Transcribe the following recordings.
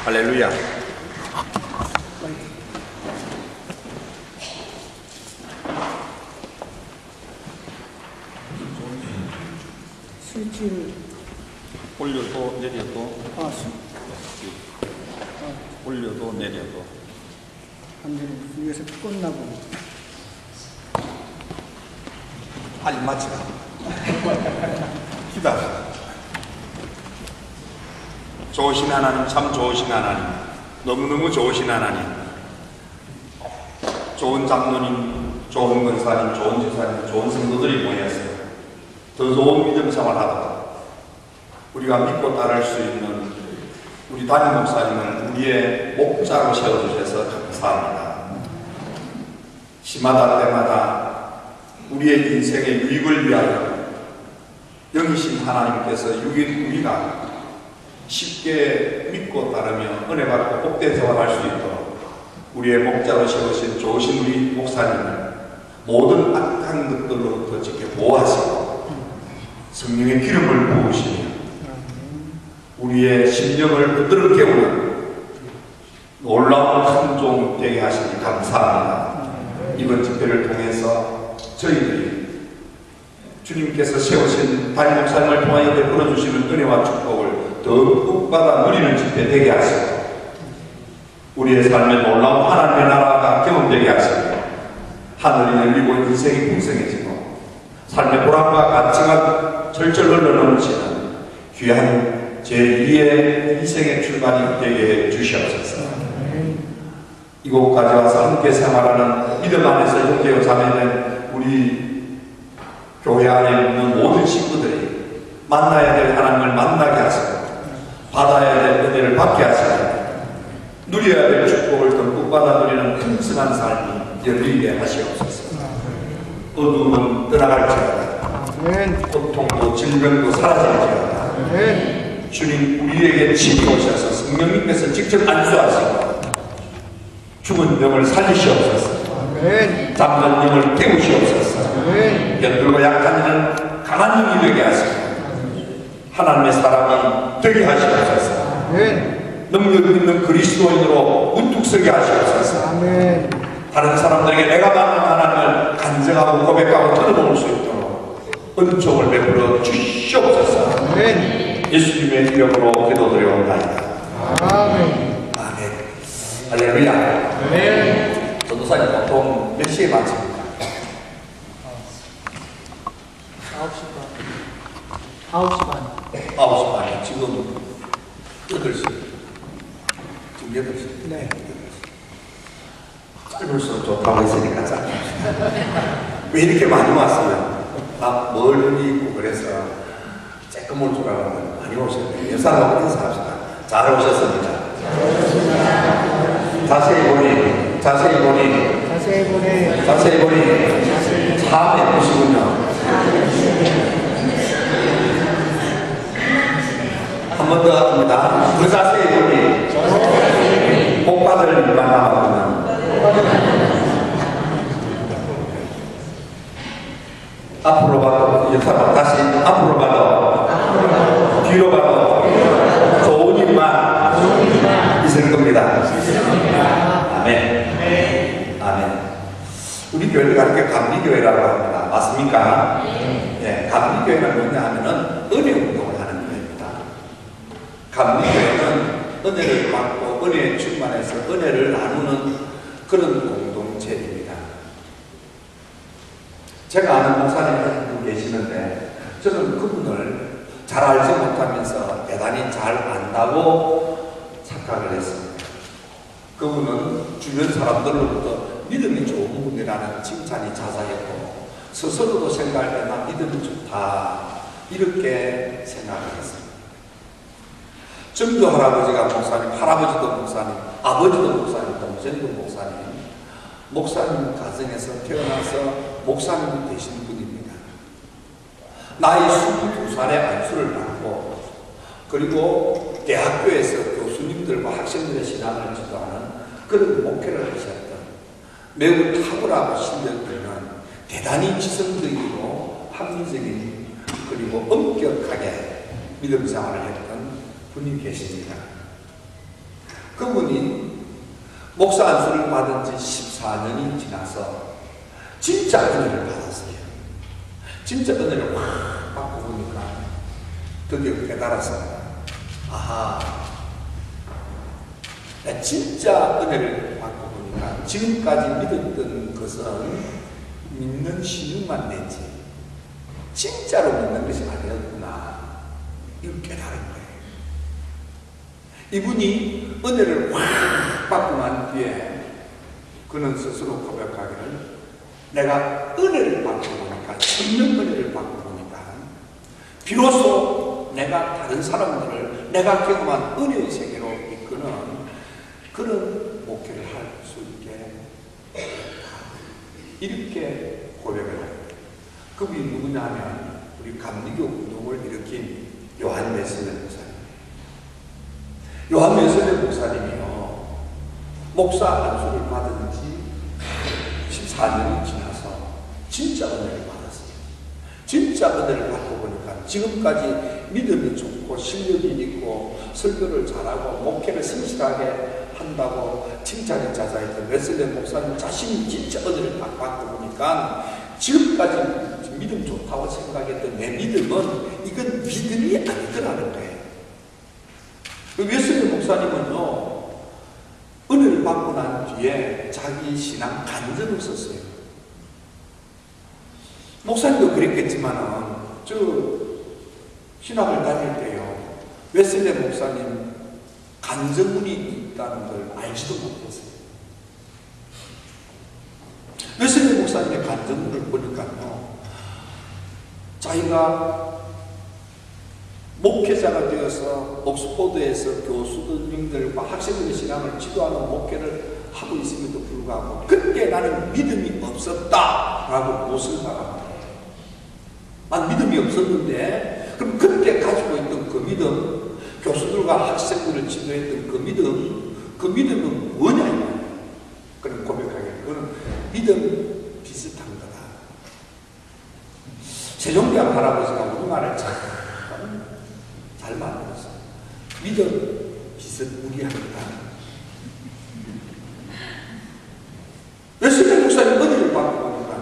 할렐루야. 술줄 올려도 내려도 술. 올려도 내려도 완전히 위에서 끝나고. 빨리 마치라. 기다려. 좋으신 하나님, 참 좋으신 하나님, 너무너무 좋으신 하나님, 좋은 장로님, 좋은 권사님, 좋은 지사님, 좋은 성도들이 모였어요. 더 좋은 믿음 생활하다가 우리가 믿고 따를 수 있는 우리 담임 목사님을 우리의 목자로 세워주셔서 감사합니다. 시마다 때마다 우리의 인생의 유익을 위하여 영이신 하나님께서 우리가 쉽게 믿고 따르며 은혜 받고 복된 생활할 수 있도록 우리의 목자로 세우신 좋으신 우리 목사님을 모든 악한 것들로부터 지켜 보호하시고 성령의 기름을 부으시며 우리의 심령을 붙들어 깨우는 놀라운 큰 종 되게 하시니 감사합니다. 이번 집회를 통해서 저희들이 주님께서 세우신 담임 목사님을 통하여 베풀어 주시는 은혜와 축복을 더욱 받아 누리는 집회 되게 하시고 우리의 삶에 놀라운 하나님의 나라가 경험되게 하시고 하늘이 열리고 인생이 풍성해지고 삶의 보람과 가치가 절절 흘러넘치는 귀한 제2의 인생의 출발이 되게 해주시옵소서. 이곳까지 와서 함께 생활하는 믿음 안에서 형제와 자매된 우리 교회 안에 있는 모든 식구들이 만나야 될 하나님을 만나게 하시고 받아야 될 은혜를 받게 하시고 누려야 될 축복을 듬뿍 받아 누리는 풍성한 삶이 열리게 하시옵소서. 어두움은 떠나갈지어다. 고통도 질병도 사라질지어다. 주님 우리에게 친히 오셔서 성령님께서 직접 안수하시고 죽은 영을 살리시옵소서. 잠든 영을 깨우시옵소서. 연들고 약한 이는 강한 힘이 되게 하시고 하나님의 사람이 되게 하시옵소서. 능력 있는 그리스도인으로 우뚝 서게 하시옵소서. 다른 사람들에게 내가 받는 하나님을 간증하고 고백하고 들어볼 수 있도록 은총을 베풀어 주시옵소서. 예수님의 이름으로 기도드려옵나이다. 아멘. 할렐루야. 전도사님 보통 몇 시에 마칩니까? 9시 반. 9시 반에 지금 8시. 지금 8시. 네. 짧을수록 좋다고 했으니까 짧게. 왜 이렇게 많이 왔으면 나 멀리 있고 그래서 조금 올 줄 알았는데 많이 오셨네요. 여사하고 인사합시다. 잘 오셨습니다. 자세히 보니 참 예쁘시군요. 한 번 더 합니다. 그 자세히 보니 복 받을 일만 남았구나. 앞으로 봐도 여사가 다시 앞으로 봐도 뒤로 봐도 좋은 일만 있을 겁니다. 아멘. 아멘. 우리 교회가 이렇게 감리교회라고 합니다. 맞습니까? 네. 감리교회는 뭐냐 하면은 은혜 운동을 하는 교회입니다. 감리교회는 은혜를 받고 은혜에 충만해서 은혜를 나누는 그런 공동체입니다. 제가 아는 목사님 한 분 계시는데 저는 그분을 잘 알지 못하면서 대단히 잘 안다고 착각을 했습니다. 그분은 주변 사람들로부터 믿음이 좋은 분이라는 칭찬이 자자했고 스스로도 생각할 때 나 믿음이 좋다 이렇게 생각을 했습니다. 정도 할아버지가 목사님, 할아버지도 목사님, 아버지도 목사님, 동생도 목사님 가정에서 태어나서 목사님이 되신 분입니다. 나이 22살에 안수를 받고 그리고 대학교에서 교수님들과 학생들의 신앙을 지도하는 그런 목회를 하셨던 매우 탁월하고 실력 있는 대단히 지성적이고 합리적인 그리고 엄격하게 믿음 생활을 했던 분이 계십니다. 그분이 목사 안수를 받은 지 14년이 지나서 진짜 은혜를 받았어요. 진짜 은혜를 확 받고 보니까 드디어 깨달았습니다. 아하, 나 진짜 은혜를 받고 보니까 지금까지 믿었던 것은 믿는 신용만 내지 진짜로 믿는 것이 아니었구나, 이걸 깨달은 거예요. 이분이 은혜를 확 받고 난 뒤에 그는 스스로 고백하기를, 내가 은혜를 받고 보니까, 천년 은혜를 받고 보니까 비로소 내가 다른 사람들을 내가 경험한 은혜의 세계로 이끄는 그런 목회를 할 수 있게 됐다, 이렇게 고백을 합니다. 그분이 누구냐 하면 우리 감리교 운동을 일으킨 요한 웨슬레 목사님. 요한 웨슬레 목사님이요, 목사 안수를 받은 지 14년이 지나서 진짜 은혜를 받았어요. 진짜 은혜를 받고 보니까 지금까지 믿음이 좋고 실력이 있고 설교를 잘하고 목회를 성실하게 한다고 칭찬이 자자했던 웨슬레 목사님 자신이 진짜 은혜를 받고 보니까 지금까지 믿음 좋다고 생각했던 내 믿음은 이건 믿음이 아니더라는 거예요. 웨슬레 목사님은요, 은혜를 받고 난 뒤에 자기 신앙 간증을 썼어요. 목사님도 그랬겠지만은 저 신학을 다닐 때요, 웨슬레 목사님 간증문이 있다는 걸 알지도 못했어요. 웨슬레 목사님의 간증문을 보니까요, 자기가 목회자가 되어서 옥스포드에서 교수들과 학생들의 신앙을 지도하는 목회를 하고 있음에도 불구하고 그때 나는 믿음이 없었다라고 못을 말합니다. 난 믿음이 없었는데, 그럼 그때 가지고 있던 그 믿음, 교수들과 학생들을 지도했던 그 믿음은 뭐냐? 그런 고백하게, 그거는 믿음 비슷한 거다. 세종대왕 할아버지가 우리말을 잘 만들었어. 믿음 비슷무리합니다. 웨슬레 목사님 은혜를 받고 보니까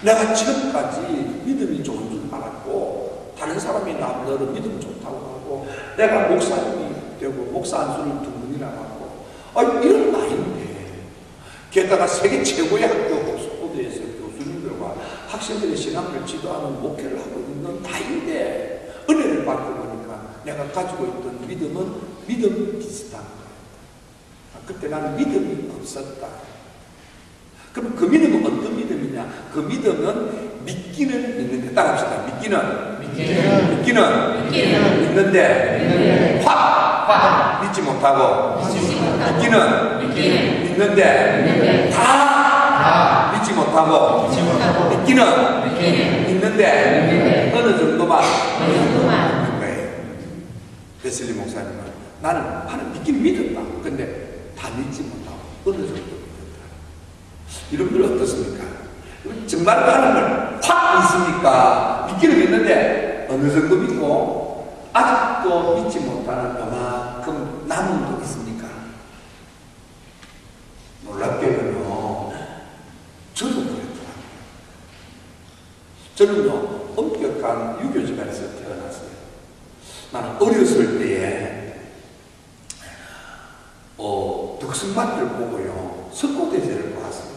내가 지금까지 믿음이 좋은 줄 알았고, 다른 사람이 나보다 믿음 좋다고 하고, 내가 목사님이 되고 목사 안수를 2번이나 하고, 이런 나이인데, 게다가 세계 최고의 학교 옥스포드에서 교수님들과 학생들의 신앙을 지도하는 목회를 하고 있는 나이인데 은혜를 받고 보니까 내가 가지고 있던 믿음은 믿음 비슷한 거예요. 그때 나는 믿음이 없었다. 그럼 그 믿음은 어떤 믿음이냐? 그 믿음은 믿기는 믿는데, 따라합시다. 믿기는 믿는데 확 믿지 못하고, 믿기는 믿는데 다 믿지 못하고, 믿기는 믿는데 어느 정도만 믿는 거예요. 웨슬리 목사님은 나는 믿기는 믿었다. 근데 다 믿지 못하고 어느 정도 믿었다. 이런 분 어떻습니까? 정말 하나님을 확 믿습니까? 믿기는 믿는데 어느 정도 믿고 아직도 믿지 못하는 요만큼 남은 분 있습니까? 놀랍게는요, 저도 그랬더라고요. 저는요, 엄격한 유교 집안에서 태어났어요. 나는 어렸을 때에 덕승밭을 보고요, 석고대제를 보았어요.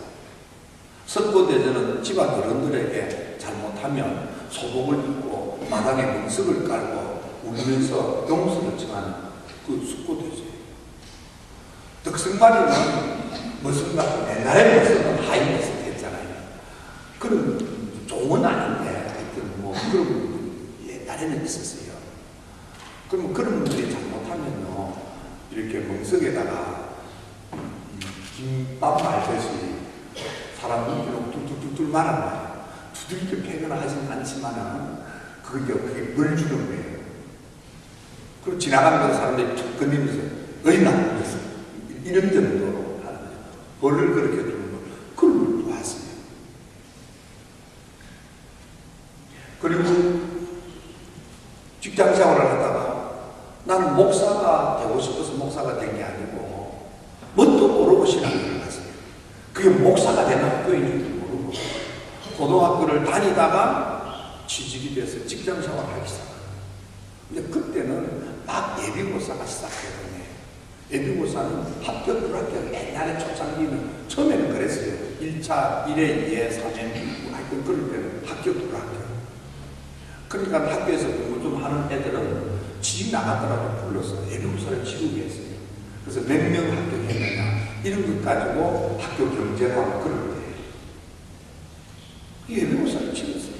석고대제는 집안 어른들에게 잘못하면 소복을 입고 마당에 문석을 깔고 울면서 용서를 청하는 그 석고대제예요. 덕승밭에는 머슴 옛날에 머슴은 하이 머슴 했잖아요. 그런 종은 아닌데 하여튼 뭐 그런 옛날에는 있었어요. 그러면 그런 분들이 잘못하면요, 이렇게 멍석에다가 김밥 말듯이 사람 눈으로 툴툴툴툴 말아놔요. 두들겨 패거나 하진 않지만은 그게 물 주는 거예요. 그리고 지나가는 사람들이 툭 건드리면서 어이나 이런 정도로 하는 거예요. 벌을 그렇게 주는 거, 그걸 보았어요. 그리고 직장 생활을 하다가 나는 목사가 되고 싶어서 목사가 된 게 아니고 모르고 신학교를 갔어요. 그게 목사가 되는 학교인지도 모르고 고등학교를 다니다가 취직이 돼서 직장 생활을 하기 시작합니다. 근데 그때는 막 예비고사가 시작되거든요. 예비고사는 학교 불합격, 옛날에 초창기는 처음에는 그랬어요. 1차, 1회, 2회, 3회 하여튼 그럴 때는 합격 불합격. 그러니까 학교에서 공부 좀 하는 애들은 취직 나갔더라도 불러서 예비고사를 치르게 했어요. 그래서 몇 명 합격했느냐 이런 것 가지고 학교 경제하고 그럴 때 예비고사를 치렀어요.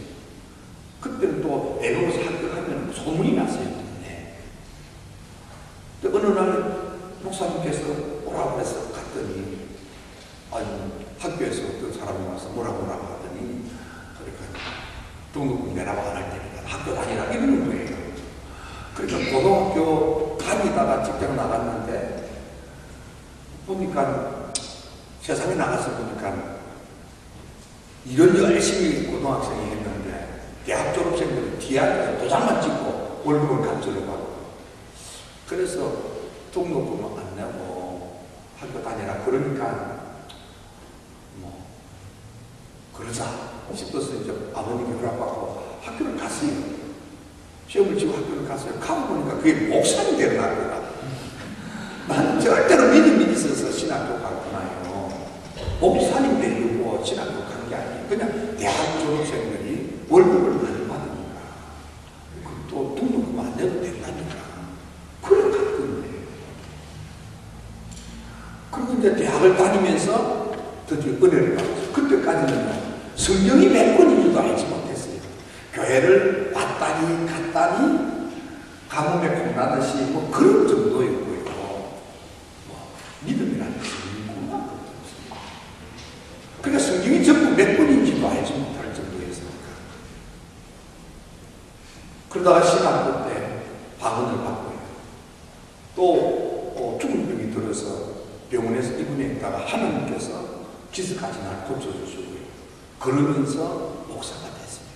그때는 또 예비고사 합격하면 소문이 났어요. 네. 어느 날 목사님께서 오라고 그래서 갔더니 아니 학교에서 어떤 사람이 와서 뭐라고 하더니 그러니까 등록금 내라고 안 할 테니까 학교 다니라 이러는 거예요. 그러니까 고등학교 다니다가 직장 나갔는데 보니까 세상에 나가서 보니까 이런 열심히 고등학생이 했는데 대학 졸업생들은 뒤에 도장만 찍고 월급을 감수를 받고 그래서 등록금을 안 내고 학교 다니라 그러니까 뭐 그러자 싶어서 이제 아버님이 허락받고 학교를 갔어요. 시험을 치고 학교를 갔어요. 가고 보니까 그게 목사님 되는 학교라. 나는 절대로 믿음이 있어서 신학교 갔구나요. 목사님 되려고 신학교 간 게 아니에요. 그냥 대학 졸업생들이 월급을 많이 받으니까 또 등록금 안 내도 된다니까 그래 갔던 거예요. 그리고 이제 대학을 다니면서 드디어 은혜를 받았어요. 그때까지는 성경이 몇 권인지도 알지 못했어요. 교회를 왔다니 갔다니 가뭄에 콩나듯이 뭐 그런 정도였고요. 뭐 믿음이라는 것이 궁금한 것도 없습니다. 그러니까 성경이 전부 몇 권인지도 알지 못할 정도였으니까. 그러다가 신학교 때 방언을 받고요. 또 중풍이 들어서 병원에서 입원해 있다가 하나님께서 기습까지 날 고쳐주시고요. 그러면서 목사가 됐습니다.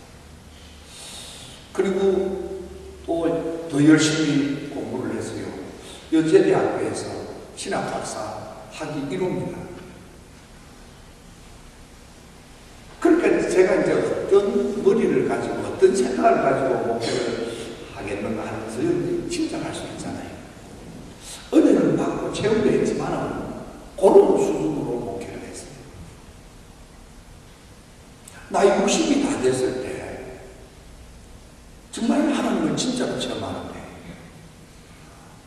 그리고 또 더 열심히 공부를 했어요. 여제대학교에서 신학박사 학위 1호입니다. 그러니까 제가 이제 어떤 머리를 가지고 어떤 생각을 가지고 목표를 하겠는가 하면서 짐작할 수 있잖아요. 은혜는 받고 체험도 했지만 그런 수준으로 목회를 했어요. 나이 60이 다 됐을 때 정말 하나님을 진짜로 체험하는데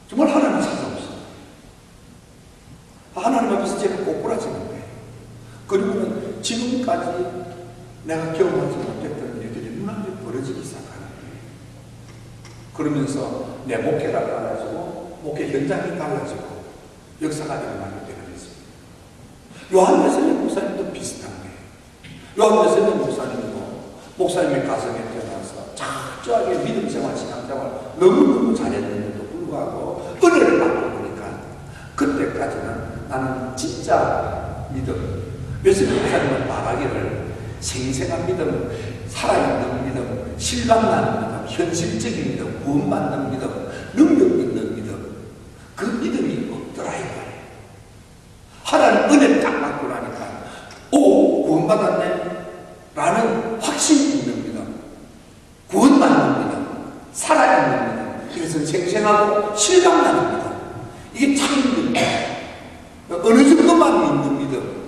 정말 하나님을 찾아오셨어요. 하나님 앞에서 제가 꼬꾸라지는 거예요. 그리고는 지금까지 내가 경험하지 못했던 일들이 눈앞에 벌어지기 시작하는 거예요. 그러면서 내 목회가 달라지고 목회 현장이 달라지고 역사가 일어나게 되는 것입니다. 요한 웨슬리 목사님도 비슷한 거예요. 요한 웨슬리 목사님의 가정에 태어나서 철저하게 믿음 생활, 신앙 생활 너무너무 잘했는데도 불구하고 은혜를 받고 보니까 그때까지는 나는 진짜 믿음, 웨슬리 목사님은 말하기를 생생한 믿음, 살아있는 믿음, 실감나는 믿음, 현실적인 믿음, 구원받는 믿음, 능력 있는 믿음, 그 믿음이 없더라 이거예요. 하나님 은혜를 딱 받고 나니까 오 구원받았네 라는 확신이 있는 믿음, 구원받는 믿음, 살아있는 믿음, 이것은 생생하고 실감나는 믿음, 이게 참 믿음이에요. 어느 정도만 믿는 믿음.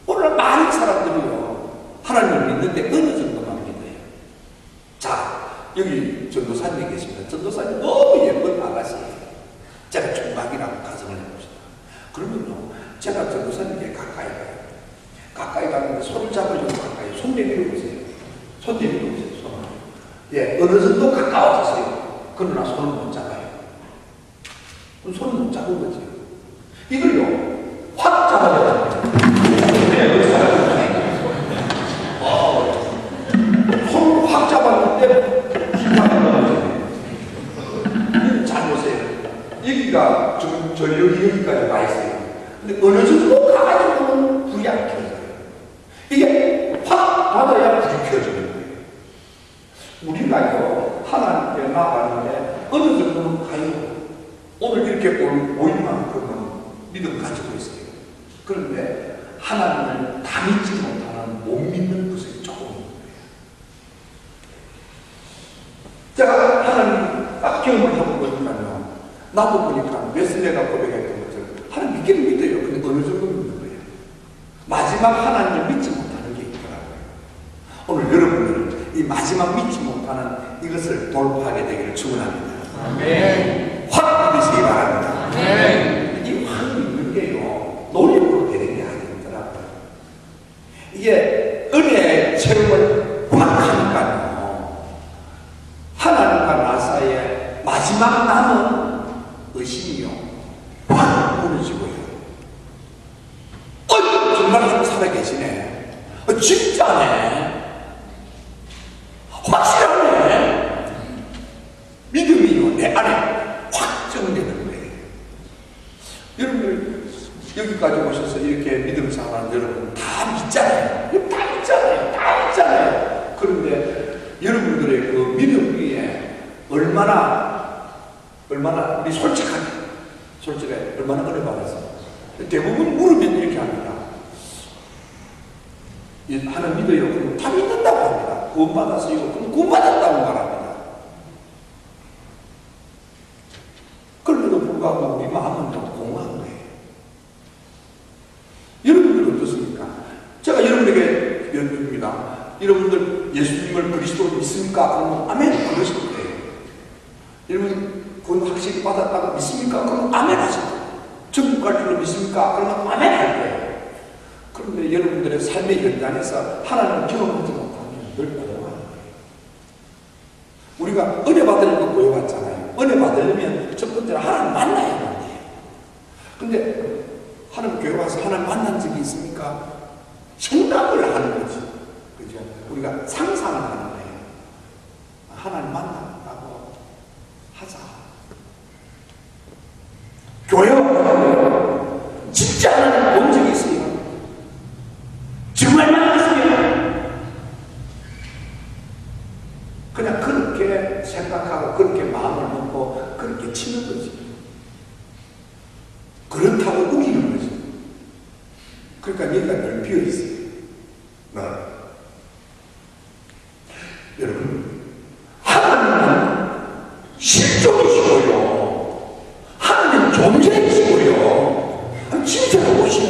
오늘 많은 사람들이요 하나님을 믿는데 어느 정도만 믿어요. 자 여기 전도사님이 계십니다. 전도사님 너무 예쁜 아가씨예요. 제가 총각이라고 가정을 해봅시다. 그러면요 제가 전도사님께 가까이 가요. 가까이 가는데 손을 잡으려고 가까이 손 내밀어 보세요. 손 내밀어 보세요. 손을. 예, 어느 정도 가까워졌어요. 그러나 손을 못 잡아요. 그럼 손을 못 잡은 거죠. 이걸요 확 잡아야 돼요. 손을 확 잡았는데 긴장이 나요. 잘 보세요. 여기가 저 여기까지 와 있어요. 근데 어느 정도 가가지고는 불이 안 켜져요. 이게 확 받아야 불이 켜지는 거예요. 우리가요 하나님께 나가는데 어느 정도는 가요. 오늘 이렇게 보일 만큼은 믿음 가지고 있어요. 하나님을 다 믿지 못하는 못 믿는 것이 조금 있는 거예요. 제가 하나님 딱 경험을 하고 보니까요, 나도 보니까 웨슬레가 고백했던 것처럼 하나님 믿기는 믿어요. 근데 어느 정도 믿는 거예요. 마지막 하나님을 믿지 못하는 게 있더라고요. 오늘 여러분들은 이 마지막 믿지 못하는 이것을 돌파하게 되기를 축원합니다. 아멘. 확 믿으시기 바랍니다. 아멘. 이 확 믿는 게요, 노력으로 되는 게 아니더라고요. 이게 은혜의 체험을 확 하니까요, 하나님과 나 사이에 마지막 남은 의심이요, 확 무너지고요. 정말 좀 살아계시네. 진짜네. 확실하네. 믿음이요, 내 안에 확정되는 거예요. 여러분들, 여기까지 오셔서 이렇게 믿음 생활하는 여러분 다 믿잖아요. 다 믿잖아요. 다 믿잖아요. 그런데 여러분들의 그 믿음 위에 얼마나 우리 솔직하게 얼마나 은혜 받았어요. 대부분 물으면 이렇게 합니다. 하나 믿어요. 그럼 다 믿는다고 합니다. 구원받았어요. 그럼 구원받았다고 말합니다. 그런데도 불구하고 우리 마음은 좀 공허한 거예요. 여러분들 어떻습니까? 제가 여러분에게 여쭙습니다. 여러분들 예수님을 그리스도로 믿습니까? 그러면 아멘 그러실 거예요. 여러분 구원 확실히 받았다고 믿습니까? 그러면 아멘 하실 거예요. 천국 갈 줄로 믿습니까? 그러면 아멘 할 거예요. 그런데 여러분들의 삶의 현장에서 하나님을 경험하지 못하면 늘 공허한 거예요. 우리가 은혜 받으려고 모여봤잖아요. 은혜 받으려면 첫 번째로 하나님 만나야 돼요. 근데 하나님 교회 와서 하나님 만난 적이 있습니까? 생각을 하는 거지. 그죠? 우리가 상상을 하는 거예요. 하나님 만난다고 하자. 교회 와서 진짜 하나님 본 적이 있어요. 정말 만났어요. 그냥 그렇게 생각하고 그렇게 마음을 먹고 그렇게 치는 거지. 그렇다고 우기는 거지. 그러니까 여기가 늘 비어있어요. 여러분, 하나님은 실존이시고요, 하나님 존재이시고요, 진짜로 보시는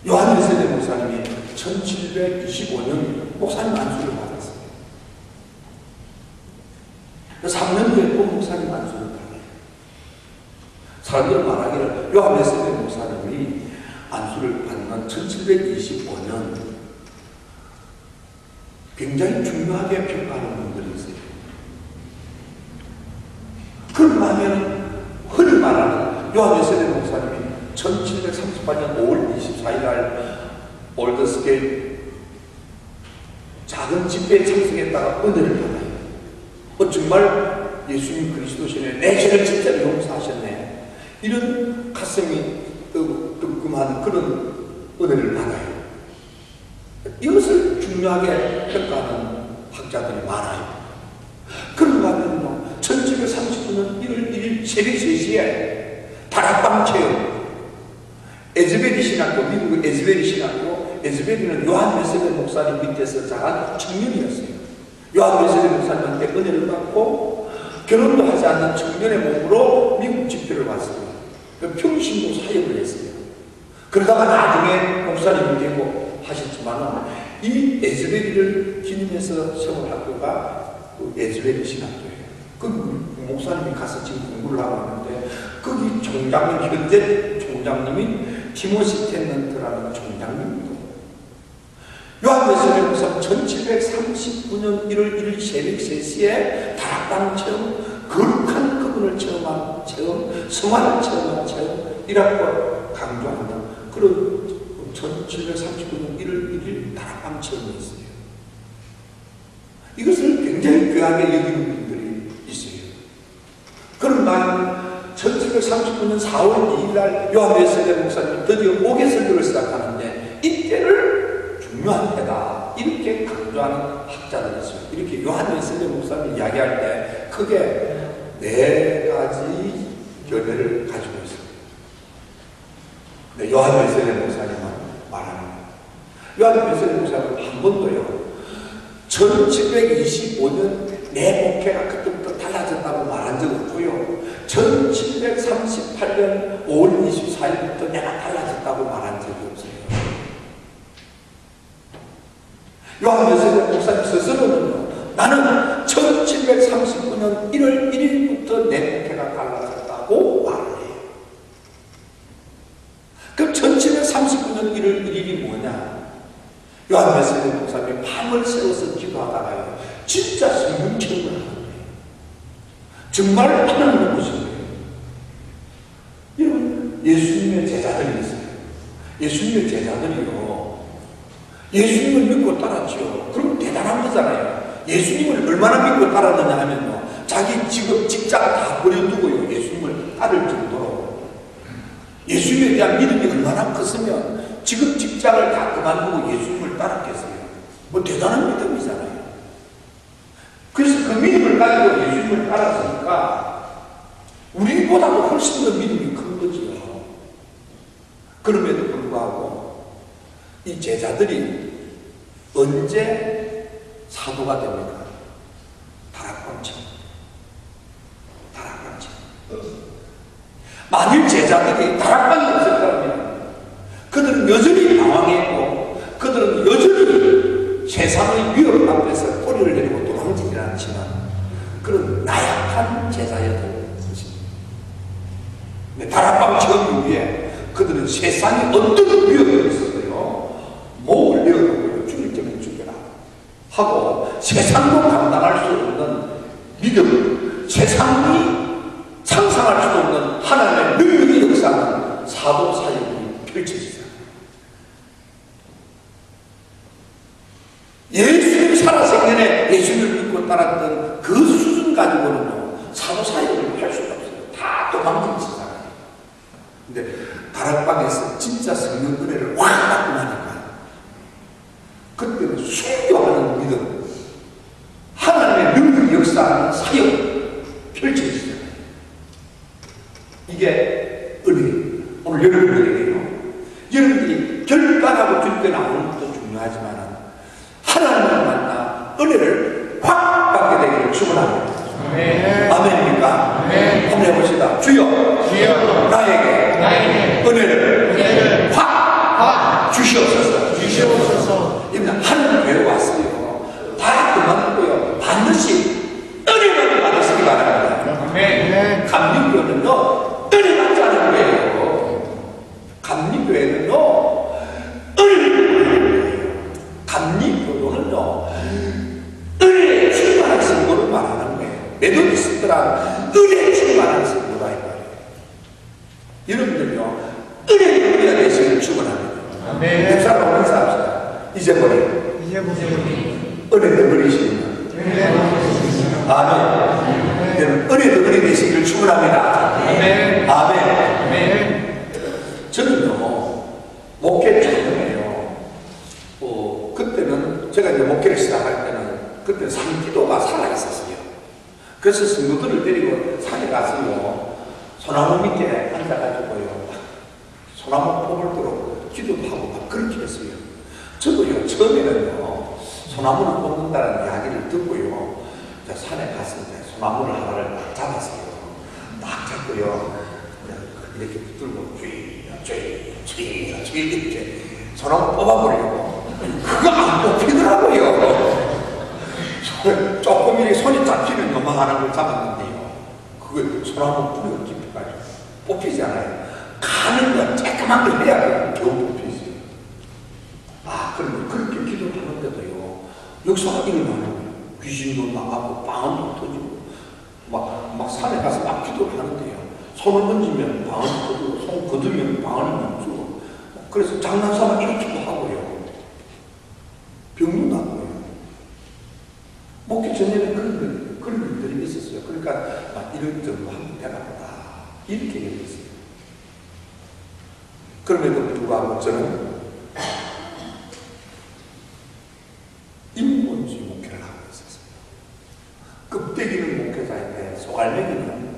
요한 웨슬리 목사님이 1725년 목사님 안수를 받았어요. 3년 후에 또 목사님 안수를 받아요. 사람들 말하기를 요한 웨슬리 목사님이 안수를 받는 1725년 굉장히 중요하게 평가하는 분들이 있어요. 그런가 하면 흔히 말하는 요한 웨슬리 목사님이 1738년 5월 24일 날 올드스케일 작은 집회에 참석했다가 은혜를 받아요. 정말 예수님 그리스도시네, 내 죄를 진짜로 용서하셨네, 이런 가슴이 뜨끔한 그런 은혜를 받아요. 이것을 중요하게 평가하는 학자들이 많아요. 그런가 하면 1739년 1월 1일 새벽 3시에 다락방 체험, 에즈베리 신학교, 미국의 에즈베리 신학교, 에즈베리는 요한 웨슬리 목사님 밑에서 자란 청년이었어요. 요한 웨슬리 목사님한테 은혜를 받고 결혼도 하지 않는 청년의 몸으로 미국 집회를 왔어요. 평신도 사역을 했어요. 그러다가 나중에 목사님이 되고 하셨지만 이 에즈베리를 기념해서 세운 학교가 그 에즈베리 신학교예요. 그 목사님이 가서 지금 공부를 하고 있는데 거기 총장님, 현재 총장님이 티모시 텐넌트라는 총장님입니다. 요한 웨슬리 목사는 1739년 1월 1일 새벽 3시에 다락방 체험, 거룩한 그분을 체험한 체험, 성화를 체험한 체험이라고 강조하는 그런 1739년 1월 1일 다락방 체험이 있어요. 이것을 굉장히 귀하게 여기는 분들이 있어요. 그런가 1739년 4월 2일 날 요한 웨슬리 목사님이 드디어 옥외 설교를 시작하는데 이때를 중요한 때다, 이렇게 강조하는 학자들이 있어요. 이렇게 요한 웨슬리 목사님이 이야기할 때 크게 네 가지 견해를 가지고 있습니다. 네, 요한 웨슬리 목사님은 말합니다. 요한 웨슬리 목사님은 한 번도요 1725년 내 목회가 그때부터 달라졌다고 말한 적 없고요 1738년 5월 24일부터 내가 달라졌다고 말한 적이 없어요. 요한 웨슬리 목사님 스스로는요 나는 1739년 1월 1일부터 내 목회가 달라졌다고 말을 해요. 그럼 1739년 1월 1일이 뭐냐? 요한 웨슬리 목사님이 밤을 새워서 기도하다가요 진짜 성령 체험을 하는 거예요. 정말 하나님을 보신 거예요. 여러분 예수님의 제자들이 있어요. 예수님의 제자들이요 예수님을 믿고 따랐죠. 그럼 대단한 거잖아요. 예수님을 얼마나 믿고 따랐느냐 하면요 자기 직장 다 버려두고요 예수님을 따를 정도로 예수님에 대한 믿음이 얼마나 컸으면 지금 직장을 다 그만두고 예수님을 따랐겠어요. 뭐 대단한 믿음이잖아요. 그래서 그 믿음을 가지고 예수님을 따랐으니까 우리보다도 훨씬 더 믿음이 큰 거지요. 그럼에도 불구하고 이 제자들이 언제 사도가 됩니까? 다락방처럼. 만일 제자들이 다락방이 없었다면 그들은 여전히 방황했고 그들은 여전히 세상의 위협 앞에서 꼬리를 내리고 도망치지 않지만 그런 나약한 제자였던 것입니다. 다락방 처음 이후에 그들은 세상에 어떤 위협이 있었어요. 목을 내어놓고 죽일 때면 죽여라 하고 세상도 감당할 수 없는 믿음, 세상이 상상할 수 없는 하나님의 능력의 역사는 사도 사역이 펼쳐지죠. 예수님 살아생전에 예수님을 믿고 따랐던 그 수준 가지고는요 사도 사역을 할 수가 없어요. 다 도망친 세상이에요. 근데 다락방에서 진짜 성령 은혜를 확 받고 나니까 그때는 순교하는 믿음, 하나님의 능력 역사하는 사역 펼쳐지죠. 이게 은혜예요. 오늘 여러분들에게요. 여러분들이 결단하고 주님께 나오는 것도 중요하지만 하나님을 만나 은혜를 확 받게 되기를 축원합니다. 아멘입니까? 한번 해봅시다. 주여, 나에게 은혜를 확 주시옵소서. 하나님 교회 왔어요. 다 그만두고요. 반드시 은혜를 받으시기 바랍니다. 감리교회는요 은혜 받지 않은 거예요. 감리교회는요 은혜를 받는 거예요. 감리교회는요 은혜에 충만한 성도를 말하는 거예요. 메도디스트란 은혜에 충만한 성도다 이 말이에요. 여러분들요 은혜의 우리가 되시기를 축원합니다. 랩사로 인사합시다. 잊어버려 은혜도 버리시는 아멘. 은혜도 은혜 되시기를 축원합니다. 아멘. 저는요 목회 처음에요 그때는 제가 이제 목회를 시작할 때는 그때 산기도가 살아있었어요. 그래서 성도들을 데리고 산에 가서요 소나무 밑에 앉아가지고요 소나무 뽑을 도록 기도도 하고 막 그렇게 했어요. 저도요 처음에는요 소나무를 뽑는다는 이야기를 듣고요 산에 가서 소나무를 하나를 딱 잡았어요. 딱 잡고요 이렇게 붙들고 쥐 이렇게 소나무 뽑아버리고 그거 안 뽑히더라고요. 조금 이렇게 손이 잡히는 것만 하는 걸 잡았는데요 그거 소나무 뿌리가 깊어가지고 뽑히지 않아요. 가는 건 쬐끄만 걸 해야 겨우 뽑히지. 그런데 그렇게 기도하는데도요 역사가 일어나는 거예요. 귀신도 나가고 방언도 터지고 막 산에 가서 막 기도를 하는데요 손을 얹으면 방언이 터지고 손 거두면 방언이 멈추고 그래서 장난삼아 이렇게도 하고요 병도 나고요. 목회 전에는 그런 일들이 있었어요. 그러니까 이런 정도 하면 되나 보다 이렇게 얘기했어요. 그럼에도 불구하고 저는 인본주의 목회를 하고 있었어요. 껍데기는 목회자인데 소갈매기는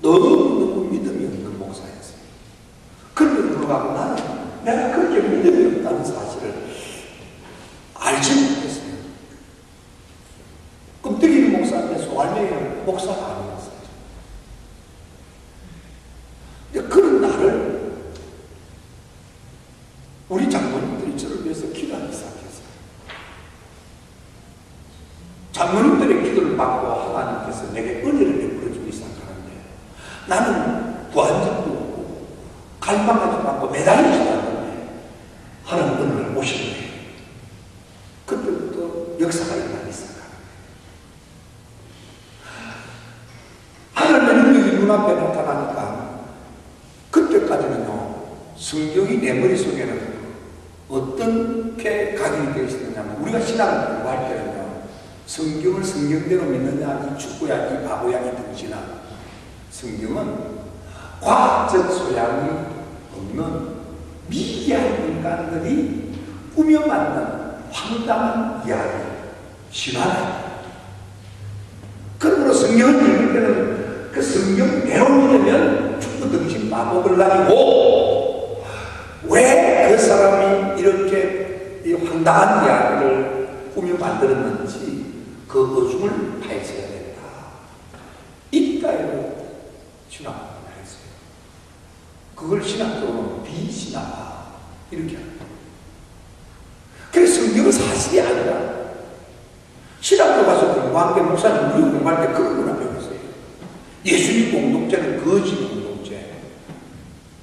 너무너무 믿음이 없는 목사였어요. 그런데 불구하고 나는 내가 그렇게 믿음이 없다는 사실을 알지 못했어요. 끔찍이 목사인데 소갈매기는 목사가 아니었어요. 근데 그런 나를 우리 장모님들이 저를 위해서 기도하기 시작했어요. 장모님들의 기도를 받고 하나님께서 내게 은혜를 베풀어 주기 시작하는데 나는 구한 적도 없고 갈망하지 않고 매달리지 않는데 하나님 은혜를 오시는 거예요. 그때부터 역사가 일어나기 시작합니다. 하나님의 능력이 눈앞에 나타나니까 그때까지는요 성경이 내 머릿속에는 어떻게 각인이 되어 있었느냐면 우리가 신앙을 공부할 때는요 성경을 성경대로 믿느냐 이 축구야 이 바보야 이 등신아 성경은 과학적 소양이 없는 미개한 인간들이 꾸며 만든 황당한 이야기 신화다. 그러므로 성경을 읽을 때는 그 성경대로 믿으면 축구 등신 바보들 아니고 왜 그 사람이 이렇게 이 황당한 이야기를 꾸며 만들었는지 그 어중을 파헤쳐야 된다. 이따위로 신학을 했어요. 그걸 신학적으로는 비신학화 이렇게 합니다. 그래서 성경은 사실이 아니라 신학교 가서 공부한 게 목사님 우리 공부할 때 그런 거나 배웠어요. 예수님 공동체는 거짓 공동체,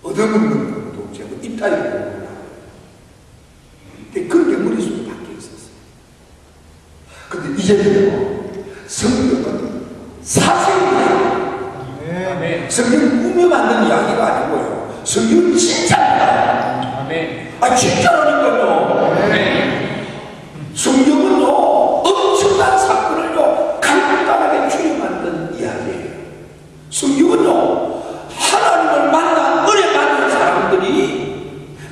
얻어먹는 공동체, 이따위 공동체. 그런 게 머릿속에 박혀 있었어요. 근데 이제는요, 성경은 사실입니다. 아멘. 성경은 꾸며 만든 이야기가 아니고요. 성경은 진짜입니다. 아멘. 아, 진짜라니까요. 아멘. 성경은요, 엄청난 사건을요, 간단하게 추려 만든 이야기예요. 성경은요, 하나님을 만난 은혜 받는 사람들이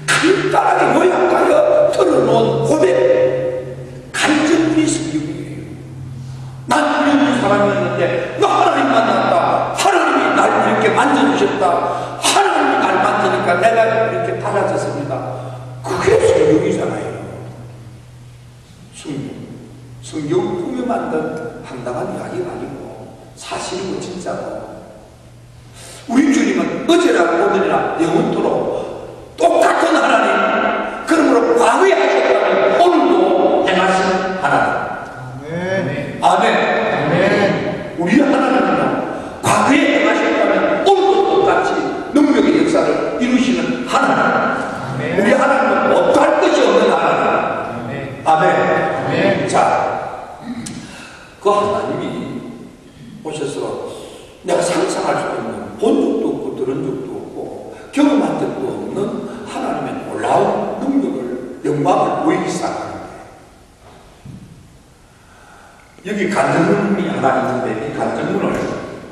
간단하게 요약하여 털어놓은 고백, 간증이 성경이에요. 난 믿는 사람이었는데 너 하나님 만났다. 하나님이 날 이렇게 만져주셨다. 하나님이 날 만지니까 내가 이렇게 달라졌습니다. 그게 성경이잖아요. 성경은 꾸며 만든 황당한 이야기가 아니고 사실이고 진짜고 우리 주님은 어제나 오늘이나 영원토록 똑같은 하나님, 그러므로 과거에 하셨다면 오늘도 행하신 하나님. 아멘. 아멘. 아멘. 우리 하나님은요, 과거에 행하셨다면 오늘도 똑같이 능력의 역사를 이루시는 하나님. 아멘. 우리 하나님은 못할 것이 없는 하나님. 아멘. 아멘. 아멘. 자, 그 하나님이 오셔서 내가 상상할 수 없는 본 적도 없고 들은 적도 없고 경험한 적도 없는 하나님의 놀라운 능력을 영광을 보이기 시작하는 거예요. 여기 간증문이 하나 있는데 이 간증문을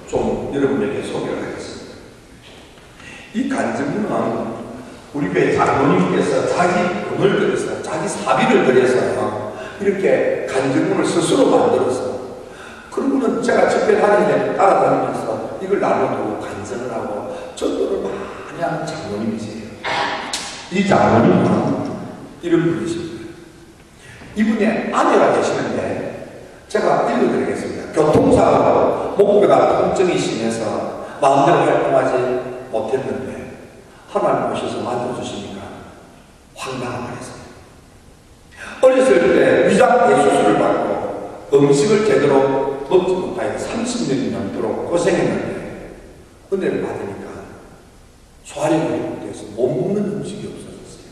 좀 여러분에게 소개를 하겠습니다. 이 간증문은 우리 교회 장로님께서 자기 돈을 들여서 자기 사비를 들여서 이렇게 간증문을 스스로 만들어서 그러고는 제가 집회 다니는데 따라다니면서 이걸 나눠두고 간증을 하고 전도를 많이 하는 장로님이세요. 이 장로님은 이런 분이십니다. 이분의 아내가 계시는데 제가 읽어드리겠습니다. 교통사고로 목뼈가 통증이 심해서 마음대로 활동하지 못했는데 하나님 오셔서 만져주시니까 황당하겠어요. 어렸을 때 위장의 수술을 받고 음식을 제대로 먹지 못하여 30년이 넘도록 고생했는데 은혜를 받으니까 소화력이 회복돼서 못 먹는 음식이 없어졌어요.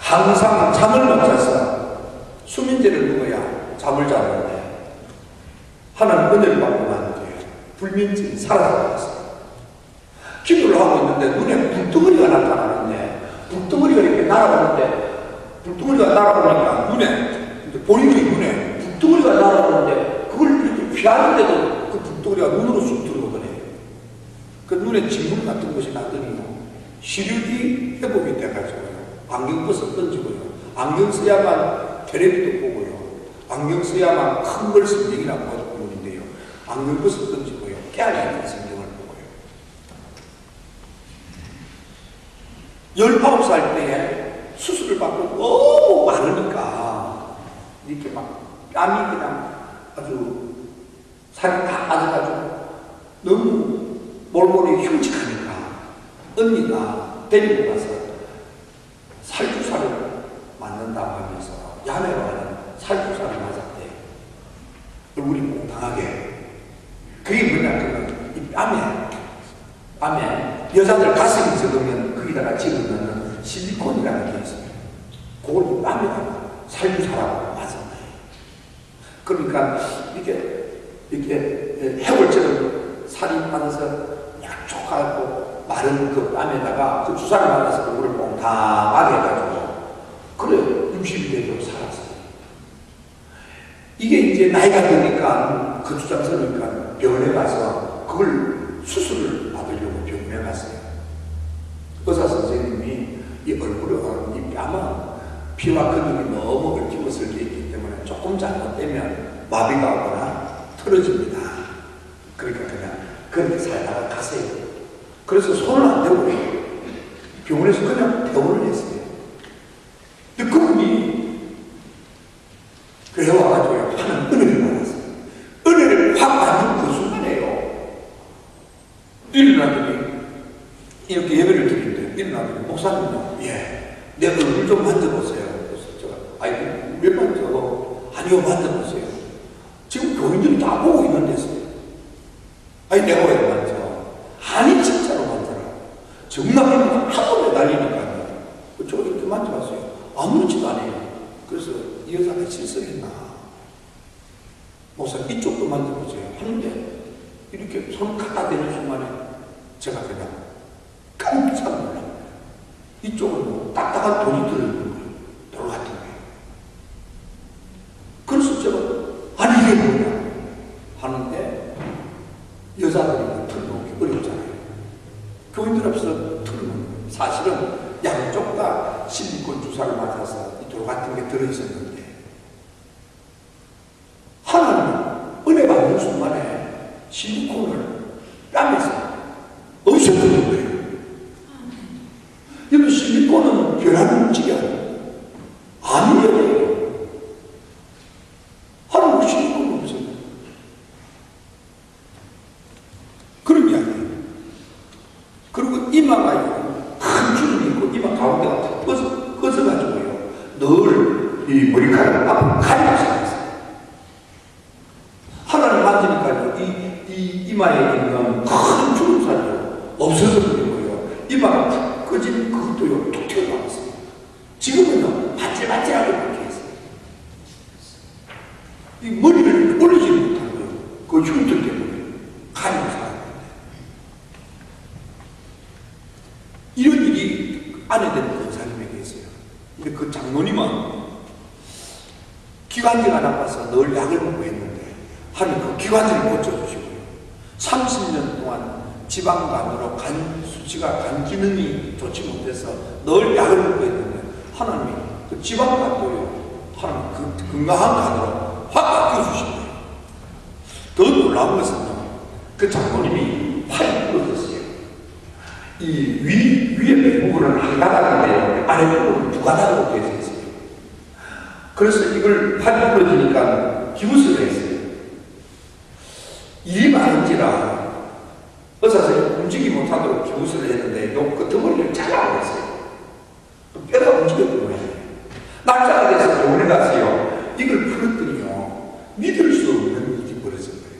항상 잠을 못 자서 수면제를 먹어야 잠을 자는데 하나님 은혜를 받고 난 뒤에 불면증이 사라져버렸어요. 기도를 하고 있는데 눈에 불덩어리가 나타나는데 불덩어리가 이렇게 날아오는데 불덩어리가 날아오니까 눈에 본인의 눈에 불덩어리가 날아오는데 그걸 이렇게 피하는데도 그 불덩어리가 눈으로 쑥 들어오더래요. 그 눈에 진물 같은 것이 나더니요 시력이 회복이 돼가지고요 안경 벗어 던지고요 안경 써야만 텔레비도 보고요 안경 써야만 큰 걸 성경이라고 하는 부분인데요 악는 것을 던지고요. 깨알이 성경을 보고요. 19살 때에 수술을 받고 너무 많으니까 이렇게 막 뺨이 그냥 아주 살이 다 빠져가지고 너무 몰골이 흉측하니까 언니가 데리고 가서 살주사를 맞는다고 하면서 야매로 하는 살주사를 맞았대. 얼굴이 몽땅하게. 그게 뭐냐 그러면 이 뺨에 여자들 가슴이 적으면 거기다가 집어넣는 실리콘이라는 게 있어요. 그걸 뺨에다가 살주사라고 맞았네. 그러니까 이렇게 해골처럼 살이 빠져서 약촉하고 마른 그 뺨에다가 그 주사를 맞아서 그거를 몽땅하게 해가지고 그래 60이 되도록 살았어요. 이게 이제 나이가 드니까 그 주장서니까 병원에 가서 그걸 수술을 받으려고 병원에 갔어요. 의사 선생님이 이 얼굴에 이 뺨은 피와 근육이 너무 얽히고 설게 있기 때문에 조금 잘못되면 마비가 오거나 틀어집니다. 그러니까 그냥 그렇게 살다가 가세요. 그래서 손을 안 대고 병원에서 그냥 퇴원을 했어요. 근데 그분이 교회 와가지고 하는 은혜를 받았어요. 은혜를 확 받는 그 순간에요. 일어나더니 이렇게 예배를 드리는데 일어나더니 목사님요, 예, 내 얼굴 좀 만져보세요. 그래서 제가 아이고 왜 만져? 아니요 만져보세요. 지금 교인들이 다 보고 있는 데서요. 아니 내가 왜 만져? 아니 진짜로 만져라. 정말 하도 매달리니까요. 저거 이렇게 만져봤어요. 아무렇지도 않아요. 그래서 이 여자가 실수했나? 목사님 이쪽도 만져보세요. 하는데 이렇게 손을 갖다 대는 순간에 제가 그냥 깜짝 놀랐어요. 이쪽은 뭐 딱딱한 돈이 들어있는 거예요. 돌 같은 거예요. 그래서 제가 아니 이게 뭐냐 하는데 여자들이 틀어놓기 어렵잖아요. 교인들 앞에서 틀어놓는 사실은 양쪽 다 실리콘 주사를 맞아서 이 돌 같은 게 들어있었는데 하나님은 은혜 받는 순간에 실리콘을 뺨에서 없애버린 거예요. 여러분 실리콘은 변하는 물질이 아니에요. 아니에요. 하나님은 실리콘을 없애요. 그런 이야기예요. 그리고 이마가 큰 주름이 있고 이마 가운데가 꺼져가지고요. 늘 이 머리카락을 앞으로 가리고 살았어요. 하나님 만지니까요. 이 이마에 있는 큰 주름살이 없어져 버리고요. 이마가 푹 꺼진 그것도요. 툭 튀어나왔어요. 지금은요. 반질반질하게 바뀌었어요. 이 머리를 올리지 못한 거예요. 그 흉터 때문에 가리고 살았는데 이런 일이 아내된 권사님에게 있어요. 근데 그 장로님은 기관지가 나빠서 늘 약을 먹고 있는데 하나님 그 기관지를 고쳐주시고요. 30년 동안 지방간으로 간 수치가 간 기능이 좋지 못해서 늘 약을 먹고 있는데 하나님이 그 지방간도요. 하나님 그 건강한 간으로 확 바꿔주신 거예요. 더 놀라운 것은요. 그 장로님이 팔이 부러졌어요. 이 위에 부분은 한 가닥인데 아래 부분은 두 가닥으로 되어 있어요. 그래서 이걸 팔이 부러지니까 기부스를 했어요. 일이 많은지라 의사 선생님이 움직이지 못하도록 기부스를 했는데 요 끄트머리를 잘라버렸어요. 뼈가 움직였던 거예요. 날짜가 돼서 병원에 갔어요. 이걸 풀었더니요. 믿을 수 없는 일이 벌어진 거예요.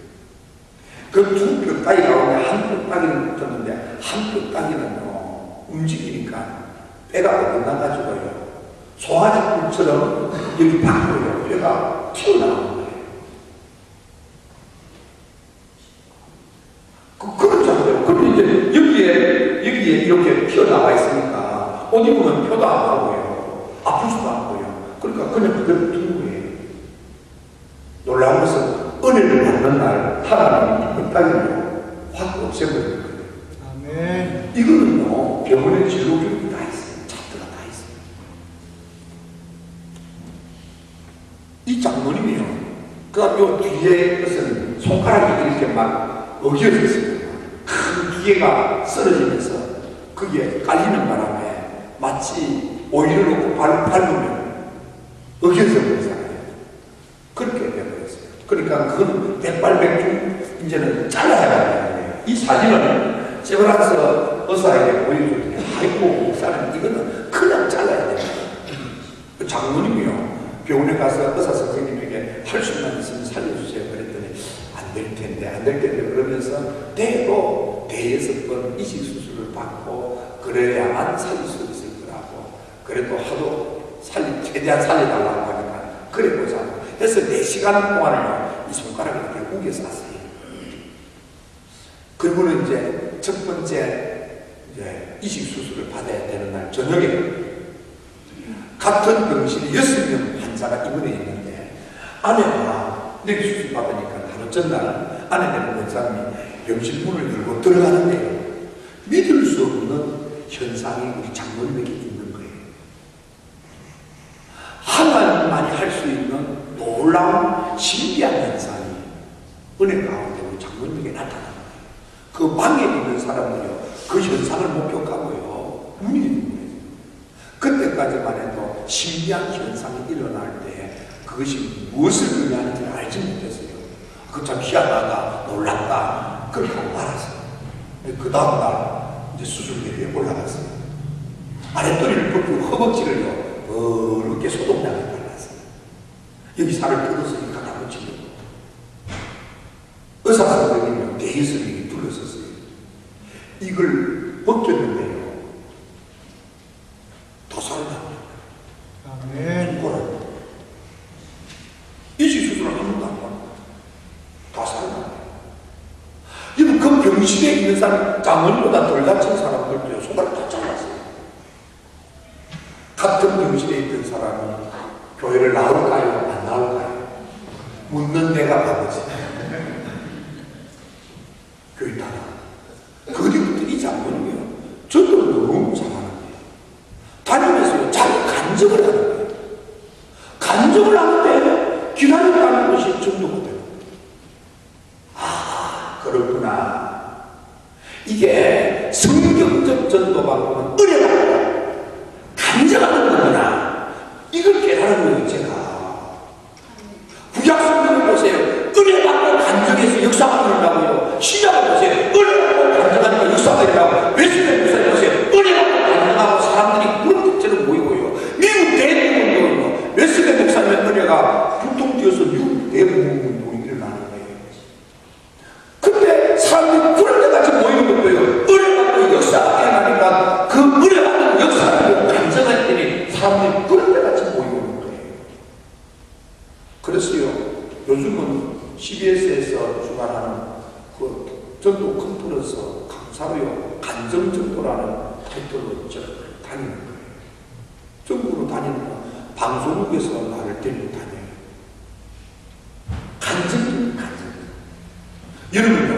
그 두 뼈다귀 가운데 한 뼈다귀는 붙었는데 한 뼈다귀는요. 움직이니까 뼈가 어긋나가지고요. 소화제품처럼 여기 밖으로요. 뼈가 튀어나오는 거예요. 그런 정도예요. 그럼 이제 여기에 이렇게 튀어나와 있으니까 옷 입으면 표도 안 나오고요. 아플 수도 않고요. 그러니까 그냥 그대로 둔 거예요. 놀라운 것은 은혜를 받는 날 하나님이 이 뼈다귀를 확 없애버리는 거예요. 아멘. 이거는요. 병원에 진료기록이 다 있어요. 차트가 다 있어요. 이 장로님이요. 그 다음 요 뒤에 것은 손가락이 이렇게 막 어기어졌어요. 큰 기계가 쓰러지면서 거기에 깔리는 바람에 마치 오일을 놓고 밟으면 어기어져 버리잖아요. 그렇게 되어버렸어요. 그러니까 그건 백발백중 이제는 잘라야 돼요. 이 사진을 세브란스 의사에게 보여줬더니 아이고 목사는 이거는 그냥 잘라야 돼요. 장모님이요 병원에 가서 의사 선생님에게 할 수만 있으면 살려주세요 그랬더니 안 될 텐데 그러면서 대로 대여섯 번 이식 수술을 받고 그래야만 살릴 수 있을 거라고 그래도 하도 최대한 살려달라고 하니까 그래 보자고 해서 4시간 동안을 이 손가락을 이렇게 우겨서 놨어요. 그리고는 이제 첫 번째 이식 수술을 받아야 되는 날 저녁에 같은 병실에 6명 환자가 입원해 있는데 아내가 내기 수술 받으니까 하루 전날 아내 되는 원장님이 병실 문을 열고 들어가는데요. 믿을 수 없는 현상이 우리 장모님에게 있는 거예요. 하나님만이 할 수 있는 놀라운 신비한 현상이 은혜 가운데 우리 장모님에게 나타나는 거예요. 그 방에 있는 사람들이요 그 현상을 목격하고요 눈이 있는 거예요. 그때까지만 해도 신비한 현상이 일어날 때 그것이 무엇을 의미하는지를 알지 못했어요. 그 참 희한하다, 놀랍다, 그렇게 하고 말았어요. 그 다음날 이제 수술대에 올라갔어요. 아랫도리를 벗고 허벅지를요, 어렵게 소독약을 발랐어요. 여기 살을 뜯어서 갖다 붙이려고. 의사 선생님이 대의선생님이 둘러섰어요. 이걸 벗겼는데요. 더 살아납니다. 아멘. 이식 수술을 한 번도 안 받고 다 살아납니다. 이분 그 병실에 있는 사람, 장모님보다 덜 다친 사람들도요, 손가락 다 잘랐어요. 같은 병실에 있던 사람이 교회를 나올까요? 안 나올까요? 묻는 데가 바보지. 교회 따라. 그 뒤부터 이 장모님이요, 저도 너무 잘하는 거예요. 다니면서요, 자기 간증을 하는 거예요. 간증을 하는데 기다렸다는 것이 전도가 돼요. 아, 그렇구나. 이게 성경적 전도 방법은 은혜가 간증하는 거구나. 이걸 깨달은 거예요, 제가. 구약 성경을 보세요. 은혜 받고 간증해서 역사가 일어나고요. 신약을 보세요. 은혜 받고 간증하니까 역사가 일어나고, 웨슬리 목사님 보세요. 은혜 받고 간증하고 사람들이 그런 모이고요. 미국 대부분도 웨슬리 목사님의 은혜가 불통 뛰어서 미국 대부분도 일어나는 거예요. 근데 사람들이 그런 데까지 모이는 것도요. 은혜 받고 역사가 일어나니까 그 은혜 받는 역사를 간증할 때니 사람들이 그런 데까지 모이는 거예요. 그래서요. 요즘은 CBS에서 주관하는 그 전도 컨퍼런스 강사로요. 간증전도라는 타이틀로 다니는 거예요. 전국으로 다니는 거. 방송국에서 나를 데리고 다녀요. 간증. 여러분요,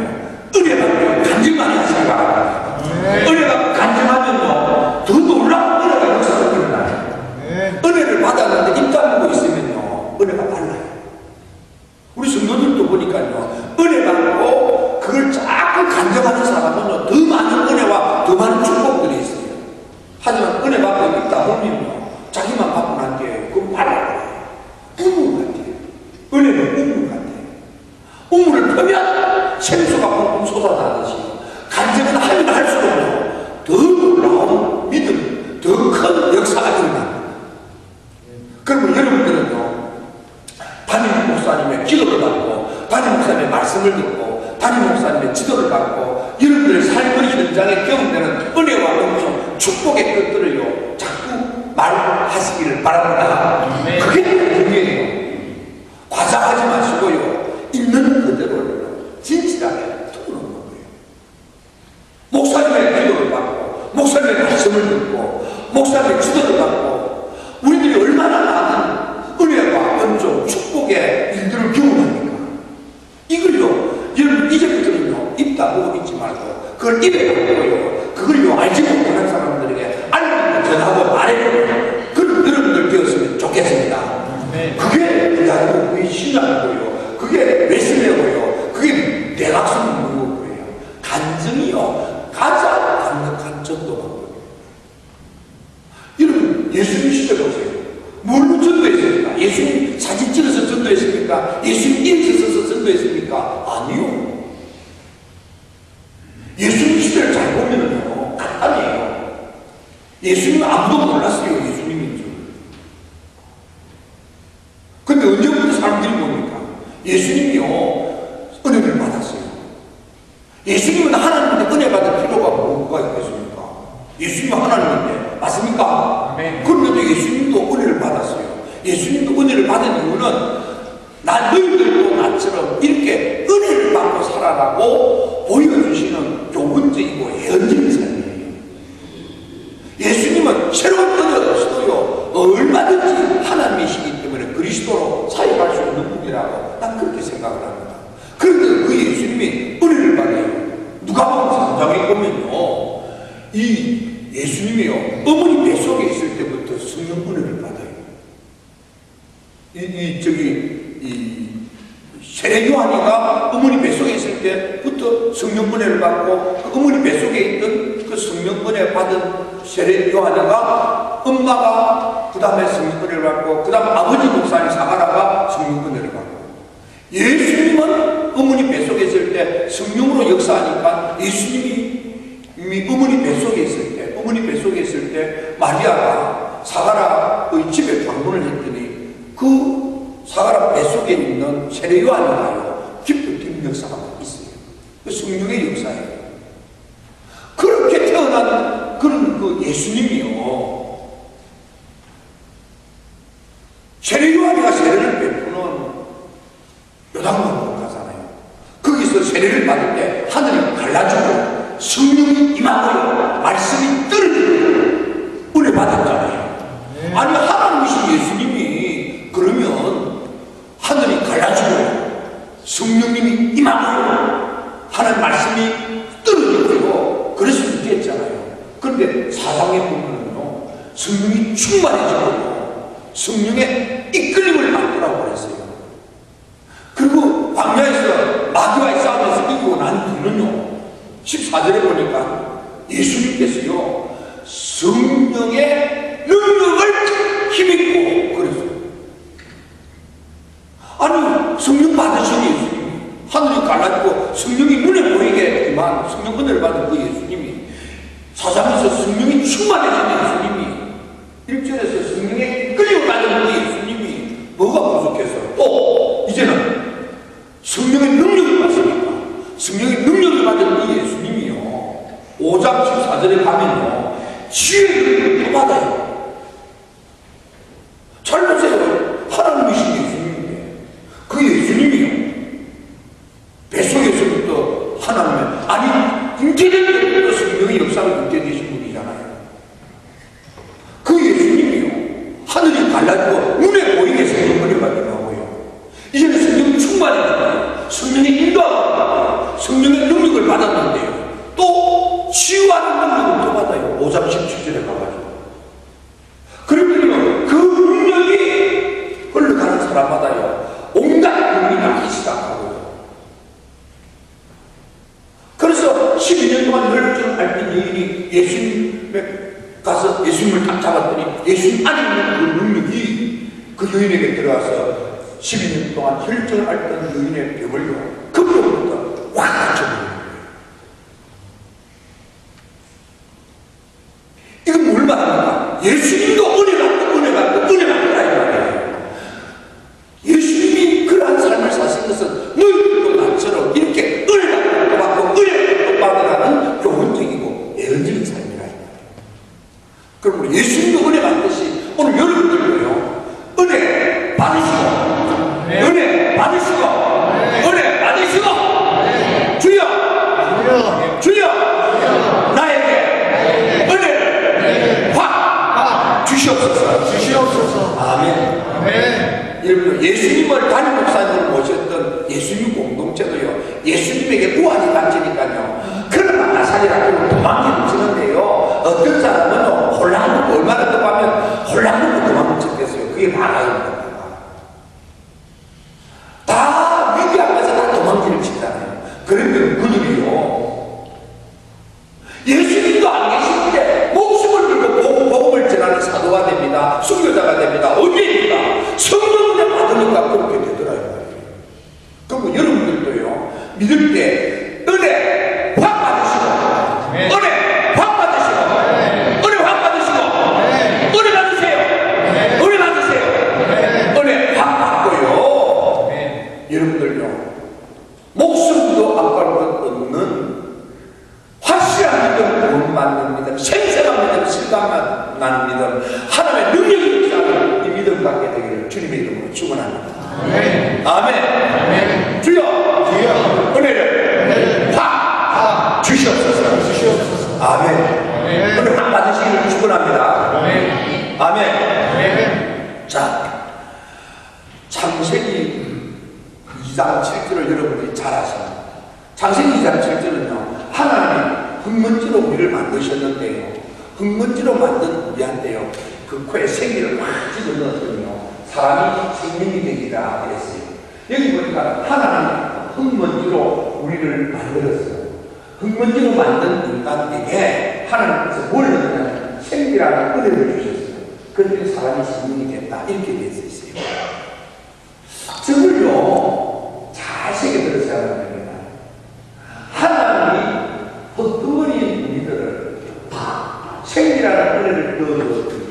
은혜 받고 간증 많이 하시기 바랍니다. 은혜 받고 간증하면요, 더 놀라운 은혜가 역사가 일어나요. 은혜를 받았는데 입 다물고 있으면요, 은혜가 달라요. 우리 성도들도 보니까요, 은혜 받고 그걸 자꾸 간증하는 사람은요, 더 많은 은혜와 더 많은 축복들이 있어요. 하지만 은혜 받고 입 다물면요, 자기만 받고 난 게 그건 말라요. 우물 같아요. 은혜는 우물 같아요. 우물을 펴면 생수가 펑펑 쏟아나듯이 간증은 하면 할수록 더 놀라운 믿음, 더 큰 역사가 일어납니다. 그러면 여러분들은요, 담임 목사님의 기도를 받고, 담임 목사님의 말씀을 듣고, 담임 목사님의 지도를 받고, 여러분들의 삶의 현장에 경험되는 은혜와 은총, 축복의 것들을요, 자꾸 말하시기를 바랍니다. 그게 중요해요. 과장하지 마시고요, 있는 그대로 진실하게 토론하는 거예요. 목사님의 기도를 받고, 목사님의 말씀을 듣고, 목사님의 지도를 받고, 우리들이 얼마나 많은 은혜와 은총, 축복의 일들을 경험합니까? 이걸요, 여러분 이제부터는요, 입 다물고 있지 말고, 그걸 입에 담고요, 그걸요, 알지 못하는 사람들에게 알고 전하고 말해주는 그런 여러분들 되었으면 좋겠습니다. 그게 그게 신앙이고요, 그게 웨슬리고요, 했습니까? 예수님 이렇게 서서 선교했습니까? 아니요. 예수님 시대를 잘 보면은요, 간단해요. 예수님은 아무도 몰랐어요, 예수님인 줄. 근데 언제부터 사람들이 뭡니까? 예수님이요, 은혜를 받았어요. 예수님은 하나님인데 은혜 받을 필요가 뭐가 있겠습니까? 예수님은 하나님인데, 맞습니까? 네. 그런데도 예수님도 은혜를 받았어요. 예수님도 은혜를 받은 이유는 너희들도 나처럼 이렇게 은혜를 받고 살아라고 보여주시는 교훈적이고 예언적인 삶이에요. 예수님은 새로운 은혜가 없어도요, 얼마든지 하나님이시기 때문에 그리스도로 사역할 수 있는 분이라고 난 그렇게 생각을 합니다. 그런데 그 예수님이 은혜를 받아요. 누가복음 3장에 보면요, 이 예수님이요, 어머니 뱃속에 있을 때부터 성령 은혜를 받아요. 세례 요한이가 어머니 뱃속에 있을 때부터 성령 은혜를 받고, 그 어머니 뱃속에 있던 그 성령 은혜 받은 세례 요한이가 엄마가 그 다음에 성령 은혜를 받고, 그 다음 아버지 목사님 사가라가 성령 은혜를 받고, 예수님은 어머니 뱃속에 있을 때 성령으로 역사하니까 예수님이 이미 어머니 뱃속에 있을 때 마리아가 사가라의 집에 방문을 했더니 그 사가라 뱃속에 있는 세례 요한이가요, 기쁨 역사가 있어요. 그 성령의 역사예요. 그렇게 태어난 그런 그 예수님이요, 세례 요한이가 세례를 베푸는 요단강으로 가잖아요. 거기서 세례를 받을 때 하늘이 갈라지고 성령이 임하고요, 말씀이 떨어지고 은혜 받았잖아요. 아니, 하나님이신 예수님이 그러면 하늘이 갈라지고 성령님이 임하고요, 하나님 말씀이 떨어지고요, 그랬으면 됐잖아요. 그런데 사상에 보면요, 성령이 충만해지고 성령의 이끌림을 받더라고 그랬어요. 그리고 광야에서 마귀와의 싸움에서 이기고 난 뒤는요, 14절에 보니까 예수님께서요, 성령의 능력을 힘입고 그랬어요. 아니, 성령 받으신 예수님이 하늘이 갈라지고 성령이 눈에 보이게 했지만, 성령 은혜를 받은 그 예수님이, 사상에서 성령이 충만해진 예수님이, 1절에서 성령의 끌림을 받은 그 예수님이 뭐가 부족해서 또 이제는 성령의 능력을 받습니까? 성령의 능력을 받은 이 예수님이요, 5장 14절에 가면요, 지혜의 능력을 또 받아요. 잘 보세요. 하나님이신 예수님인데 그 예수님이요, 뱃속에서부터 하나님의, 아니, 잉태될 때부터 성령의 역사를 잉태되신 분이잖아요. 그 예수님이요, 하늘이 갈라지고 눈에 보이게 성령 은혜가 임하고요, 이제는 성령 충만해지고 성령의 인도하고 성령의 능력을 받았는데요, 또 치유하는 능력을 또 받아요. 5장 17절에 가가지고. 그러면요, 그 능력이 흘러가는 사람마다요, 온갖 능력이 나기 시작하고요. 그래서 12년 동안 혈증을 앓던 여인이 예수님에 가서 예수님을 딱 잡았더니 예수님 안에 있는 그 능력이 그 여인에게 들어와서 12년 동안 혈증을 앓던 여인의 병을요, 그 병부터 확 고쳐버려요. 이건 뭘 말합니까? 예수님도 은혜 받고 은혜 받고 은혜 받더라 이 말이에요. 예수님이 그러한 삶을 사신 것은 너희들도 나처럼 이렇게 은혜 받고 은혜 받으라는 교훈적이고 예언적인 삶이라 이 말이에요. 그러므로 예수님도 은혜 받듯이 오늘 여러분들도요, 은혜 받으시고 은혜 받으시고 은혜 받으시고 주여 나에게 은혜를 확 주시옵소서. 아멘. 여러분, 예수님을 담임 목사님을 모셨던 예수님 공동체도요, 예수님에게 우환이 닥치니까요, 그런 나사리라고 도망치는 치는데요, 어떤 사람은 혼란을 얼마나 더 하면 혼란을 도망쳤겠어요. 그게 많아요. 다 위기 앞에서 다 도망치는 치잖아요. 그러면 그들이요, 예수님도 안 계시는데 목숨을 들고 복음을 전하는 사도가 됩니다. 순교자가 됩니다. 어디입니까? 성령을 받으니까 그렇게 되더라고요. 믿을 때 은혜 확 받으시고 은혜 확 받으시고 은혜 확 받으시고 은혜 받으세요. 은혜 받으세요. 은혜 확 받고요. 여러분들요, 목숨도 아까울 것 없는 확실한 믿음, 못 맞는 믿음, 생생한 믿음, 실감 나는 믿음, 하나님의 능력이 역사하는 이 믿음 갖게 되기를 주님의 이름으로 축원합니다. 아멘. 주여 은혜를 확 주시옵소서. 아멘. 은혜 확 받으시기를 축원합니다. 아멘. 자, 창세기 2장 7절을 여러분들이 잘 아십니다. 창세기 2장 7절은요, 하나님이 흙먼지로 우리를 만드셨는데요, 흙먼지로 만든 우리한테요, 그 코에 생기를 확 집어넣었거든요. 사람이 생명이 되기라 그랬어요. 여기 보니까 하나님이 흙먼지로 우리를 만들었어요. 흙먼지로 만든 인간에게 하나님께서 뭘 넣었냐면 생기라는 은혜를 주셨어요. 그런데 사람이 생명이 됐다, 이렇게 되어 있어요. 저걸요, 잘 새겨 들으셔야 합니다. 하나님이 헛구머리인 우리들을 다 생기라는 은혜를 넣어줬더니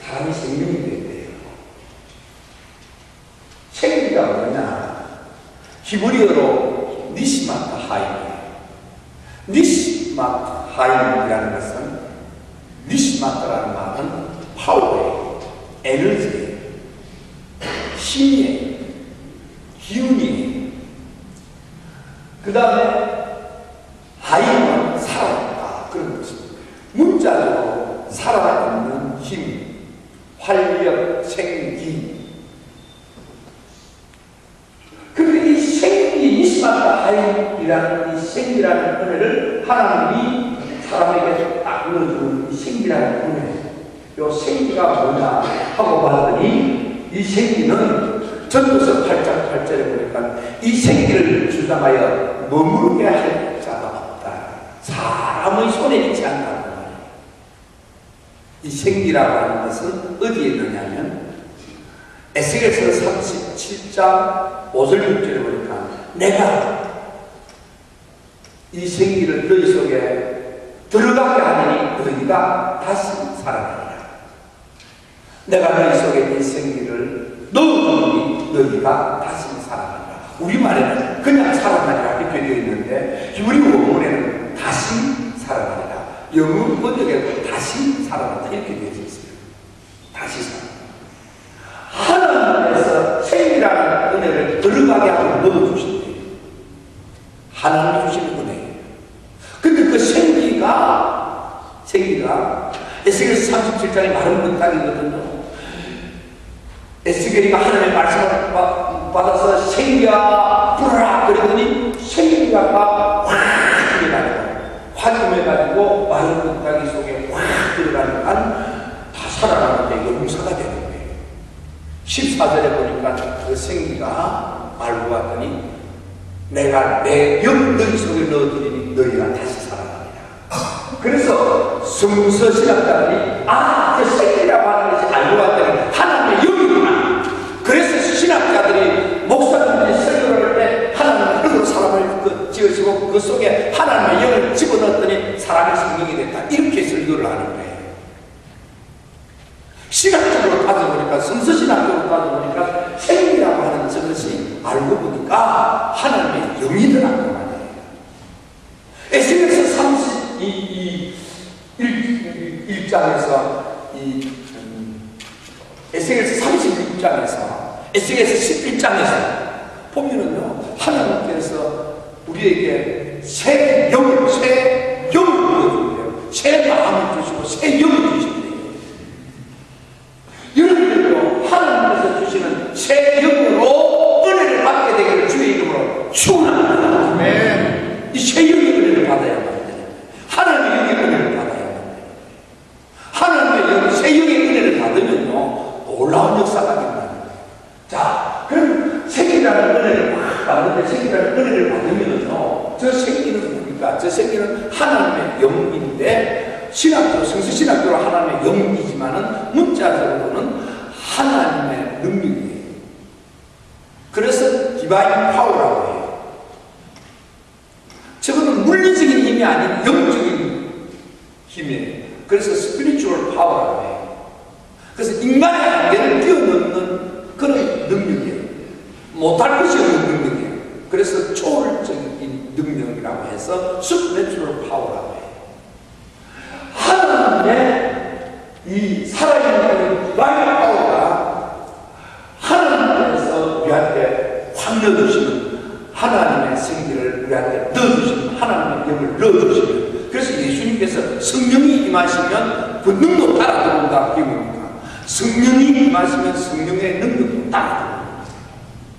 사람이 생명이 된대요. 생기가 뭐냐? 히브리어로 니시마트 하임이에요. 니시마트 하임이라는 것은, 니시마트라는 말은 파워예요, 에너지예요, 힘이에요, 기운이에요. 그 다음에 하임은 살아있다, 그런 것입니다. 문자적으로 살아있는 힘, 활력, 생기. 그런데 이 생기, 니시마타 하임이라는 이 생기라는 은혜를 하나님이 사람에게 딱 넣어주는 이 생기라는 은혜. 이 생기가 뭐냐 하고 봤더니, 이 생기는 전도서 8장 8절에 보니까 이 생기를 주장하여 머무르게 할 자가 없다. 사람의 손에 있지 않다는 말이에요. 이 생기라고 하는 것은 어디에 있느냐면 에스겔서 37장 5절 6절에 보니까 내가 이 생기를 너희 속에 들어가게 하니 너희가 다시 살아나리라. 내가 너희 속에 이 생기를 넣어주니 너희가 다시 살아나리라. 우리말에는 그냥 살아나리라 이렇게 되어 있는데 우리 원문에는 다시 살아나리라. 영어 번역에도 다시 살아난다 이렇게 되어 있어요. 다시 살아난다. 하나님께서 생기라는 은혜를 들어가게 하고 넣어주신대요. 하나님이 주시는 은혜예요. 근데 그 생기가 에스겔서 37장에 마른 문짝이거든요. 에스겔이가 하나님의 말씀을 받아서 생기야 불어라 그러더니 생기가 확 확임해가지고 마른 문짝이 속에 확 들어가니까 다 살아나는데 용사가 되는 거예요. 14절에 보니까 그 생기가 말고 왔더니 내가 내 영 너희 속에 넣어드리니 너희가 다시 살아납니다. 그래서 성서 신학자들이 그 생기라고 하는 것이 알고 왔더니 하나님의 영이구나. 그래서 신학자들이 목사님들이 설교를 할 때 하나님의 영으로 사람을 지으시고 그 속에 하나님의 영을 집어넣었더니 사람이 생명이 됐다, 이렇게 설교를 하는 거예요. 신학적으로 따져보니까, 성서신학적으로 따져보니까 생기라고 하는 저것이 알고 보니까 하나님의 영이더라고 말이에요. 에스겔서 31장에서 에스겔서 36장에서 에스겔서 11장에서 보면은요, 하나님께서 우리에게 새 영을 주어준대요. 새 마음을 주시고 새 영을 주신대요. 여러분들도 하나님께서 주시는 새 영으로 은혜를 받게 되기를 주의 이름으로 축원합니다. 네. 이 새 영의 은혜를 받아야만 돼요. 하나님의 영의 은혜를 받아야만 돼요. 하나님의 영, 새 영의 은혜를 받으면요, 놀라운 역사가 일어납니다. 자, 그럼 생기라는 은혜를 막 받는데, 생기라는 은혜를 받으면요, 저 생기는 뭡니까? 저 생기는 하나님의 영인데, 신학적으로, 성서신학적으로 하나님의 영이지만은 문자적으로는 하나님의 능력이에요. 그래서 디바인 파워라고 해요. 아닌 영적인 힘이에요. 그래서 spiritual power라고 해요. 그래서 인간의 한계를 뛰어넘는 그런 능력이에요. 못할 것이 없는 능력이에요. 그래서 초월적인 능력이라고 해서 supernatural power라고 해요. 하나님의 이 살아있는 divine power가 하나님께서 우리한테 확 넣어주시는 하나님의 생기를 우리한테 넣어주시는 하나님의 영을 넣어주시는, 그래서 예수님께서 성령이 임하시면 그 능력 따라 들어온다 기분입니다. 성령이 임하시면 성령의 능력도 따라 들어옵니다.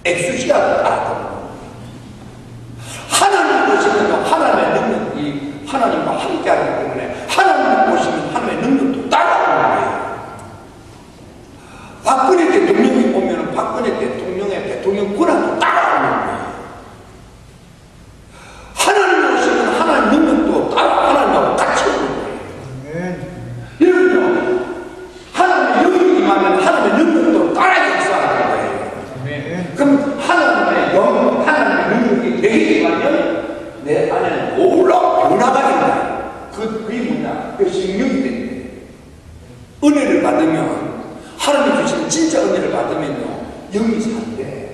엑수시아도 따라 들어옵니다. 하나님 보시면 하나님의 능력이 하나님과 함께하기 때문에 하나님 보시면 하나님의 능력도 따라오는 거예요. 박근혜 대통령이 보면 박근혜 대통령의 대통령 권한도 따라오는 거예요. 하나님 보시면 하나님 능력도 따라 하나님하고 같이 오는 거예요. 여러분요, 하나님의 영이 임하면 하나님의 능력도 따라 역사하는 거예요. 그럼 하나님의 영, 하나님의 능력이 내게 임하면 내 안에는 놀라운 변화가 있다. 그게 뭐냐? 그 성령이 되는 거예요. 은혜를 받으면, 하나님 주시는 진짜 은혜를 받으면요, 영이 산대.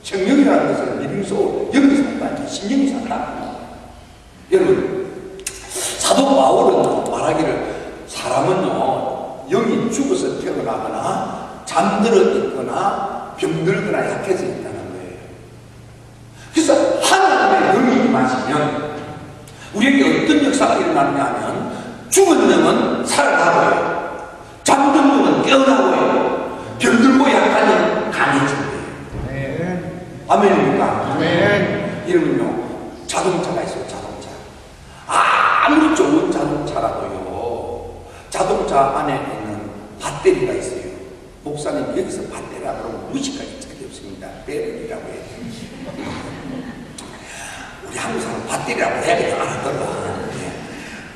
성령이라는 것은 리빙소, 영이 산다, 신령이 산다. 여러분, 사도 바울은 말하기를 사람은요, 영이 죽어서 태어나거나 잠들어 있거나 병들거나 약해져 있다는 거예요. 그래서 하나님의 영이 임하시면 우리에게 어떤 역사가 일어나느냐 하면, 죽은 영은 살아나고요, 잠든 영은 깨어나고요, 병들고 약한 영은 강해진대요. 아멘입니까? 이러면요, 자동차가 있어요. 자동차. 아무리 좋은 자동차라도요, 자동차 안에 있는 배터리가 있어요. 목사님 여기서 배터리라고 그러면 무식하게 적이 없습니다. 배터리라고 해요. 우리 한국 사람 배터리라고 해야 되지 않았더라.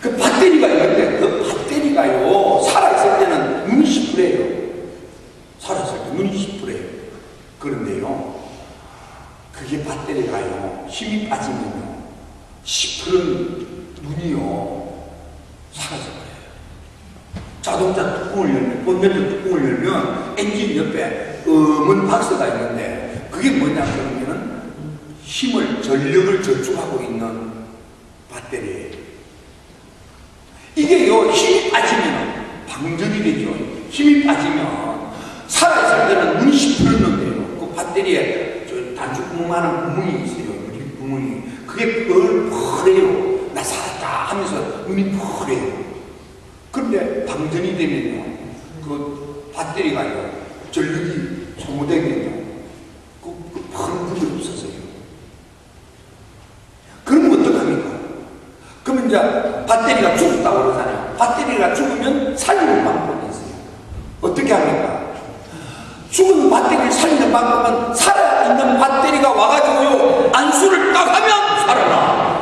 그 배터리가 있는데 그 배터리가요, 살아있을 때는 눈이 시프래요. 살아있을 때 눈이 시프래요. 그런데요, 그게 배터리가요, 힘이 빠지면요, 시프른 눈이요, 사라져버려요. 자동차 뚜껑을 열면, 본면적 뚜껑을 열면 엔진 옆에 검은 박스가 있는데, 그게 뭐냐 그러면은 힘을, 전력을 저축하고 있는 배터리예요. 이게요, 힘이 빠지면 방전이 되죠. 힘이 빠지면 살아있을 때는 눈이 시퍼렀는데요, 그 배터리에 단추구멍하는 구멍이 있어요. 유리 구멍이. 그게 펄펄해요. 나 살았다 하면서 눈이 펄해요. 그런데 방전이 되면요, 그 배터리가요, 전력이 소모되면요, 그 펄은 그게 없어져요. 그러면 어떡합니까? 그러면 이제 배터리가 죽었다고 그러잖아요. 배터리가 죽으면 살리는 방법이 있어요. 어떻게 합니까? 죽은 배터리를 살리는 방법은 살아있는 배터리가 와가지고요, 안수를 딱 하면 살아나.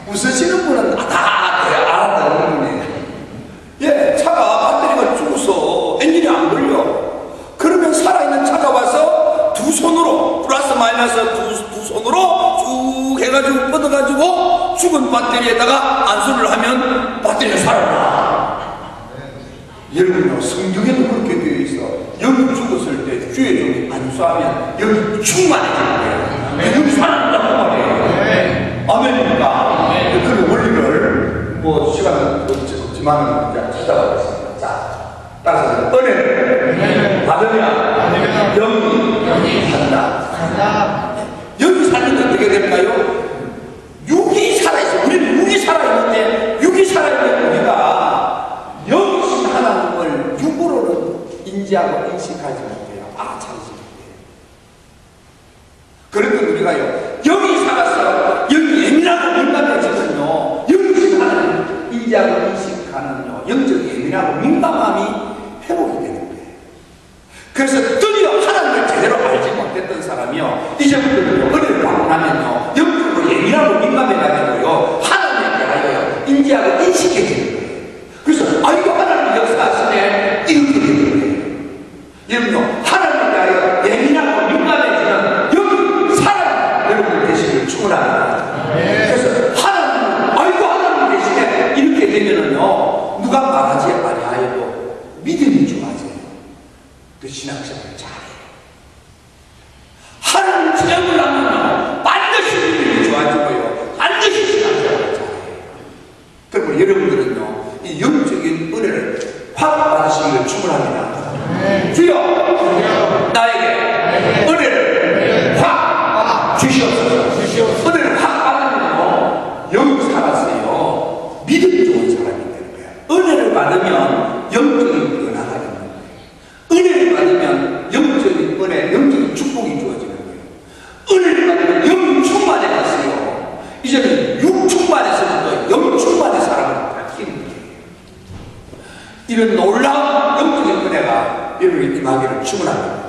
웃으시는 분은 다 알았다는 분이에요. 예, 차가 배터리가 죽어서 엔진이 안 걸려. 그러면 살아있는 차가 와서 두 손으로, 플러스 마이너스 두 손으로 쭉 해가지고 뻗어가지고 죽은 배터리에다가 안수를 하면 배터리가 살아나. 여러분요, 성경에도 그렇게 되어 있어. 영이 죽었을 때 주의 종이 안수하면 영이 충만해지는 거예요. 영이 살아난다고 말이에요. 아멘입니까? 그 원리를 뭐 시간은 없지만 찾아보겠습니다. 자, 따라서 은혜를 받으면 영이 산다. 영이 살면 어떻게 될까요? 육이 살아있어. 우리는 육이 살아있는데, 육이 살아있는 우리가 영이신 하나님을 육으로는 인지하고 인식하지 못해요. 참으시 못해요. 그런데 우리가요, 영이 살아서 영이 예민하고 민감해지면요, 영이신 하나님을 인지하고 인식하는요, 영적 예민하고 민감함이 회복이 되는 거예요. 그래서 드디어 하나님을 제대로 알지 못했던 사람이요, 이제부터는요, 은혜를 받고 나면요, 영적으로 예민하고 민감해가지고요, 하나님에 대하여 인지하고 인식해지는 거예요. 그래서 이거 하나님이 역사하시네, 이렇게 되는 거예요. 여러분요, 하나님에 대하여 예민하고 민감해지는 여기 사람 여러분 되시길 충분합니다. 그래서 하나님, 아이고 하나님 대신에 이렇게 되면은요 누가 말하지 아니하여도 믿음이 좋아져요. 그 신앙생활을 잘해요. 하나님 체험을 하면요 반드시 믿음이 좋아지고요 반드시 신앙생활을 잘해요. 그리고 여러분들은요 이 영적인 은혜를 확 받으시기를 축원합니다. 주여 나에게 은혜를 확 주시옵소서. 은혜를 확 받으면요 영이 살았어요. 믿음 좋은 사람이 되는 거야. 은혜를 받으면 영적인 변화가 있는 거예요. 은혜를 받으면 영적인 은혜, 영적인 축복이 주어지는 거예요. 은혜를 받으면 영 충만해 갔어요. 이제는 육 충만에서부터 영 충만의 사람을 바뀌는 거예요. 이런 놀라운 영적인 은혜가 여러분이 임하기를 축원합니다.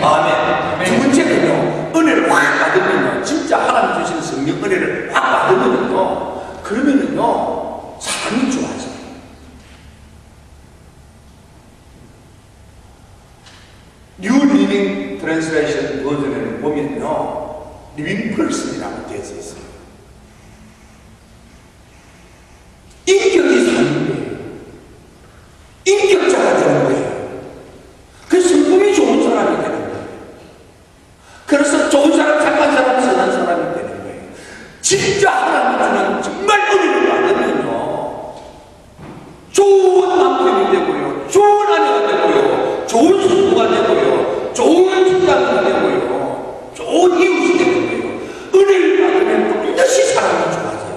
아멘. 두 번째는요 은혜를 확 받으면요 진짜 하나님 주시는 성령 은혜를 확 받으면요 그러면은요 사람이 좋아져요. 뉴 리빙 트랜스레이션 버전을 보면요 리빙 펄슨이라고 되어 있어요. 인격이 사는 거예요. 인격자가 되는 거예요. 그 성품이 좋은 사람이 되는 거예요. 그래서 좋은 사람, 착한 사람, 선한 사람이 되는 거예요. 진짜 하나님 주는 정말 은혜를 받으면요 좋은 남편이 되고요 좋은 아내가 되고요 좋은 성부가 되고요 좋은 직장이 되고요 좋은 이웃이 되는 거예요. 은혜를 받으면 반드시 사람이 좋아져요.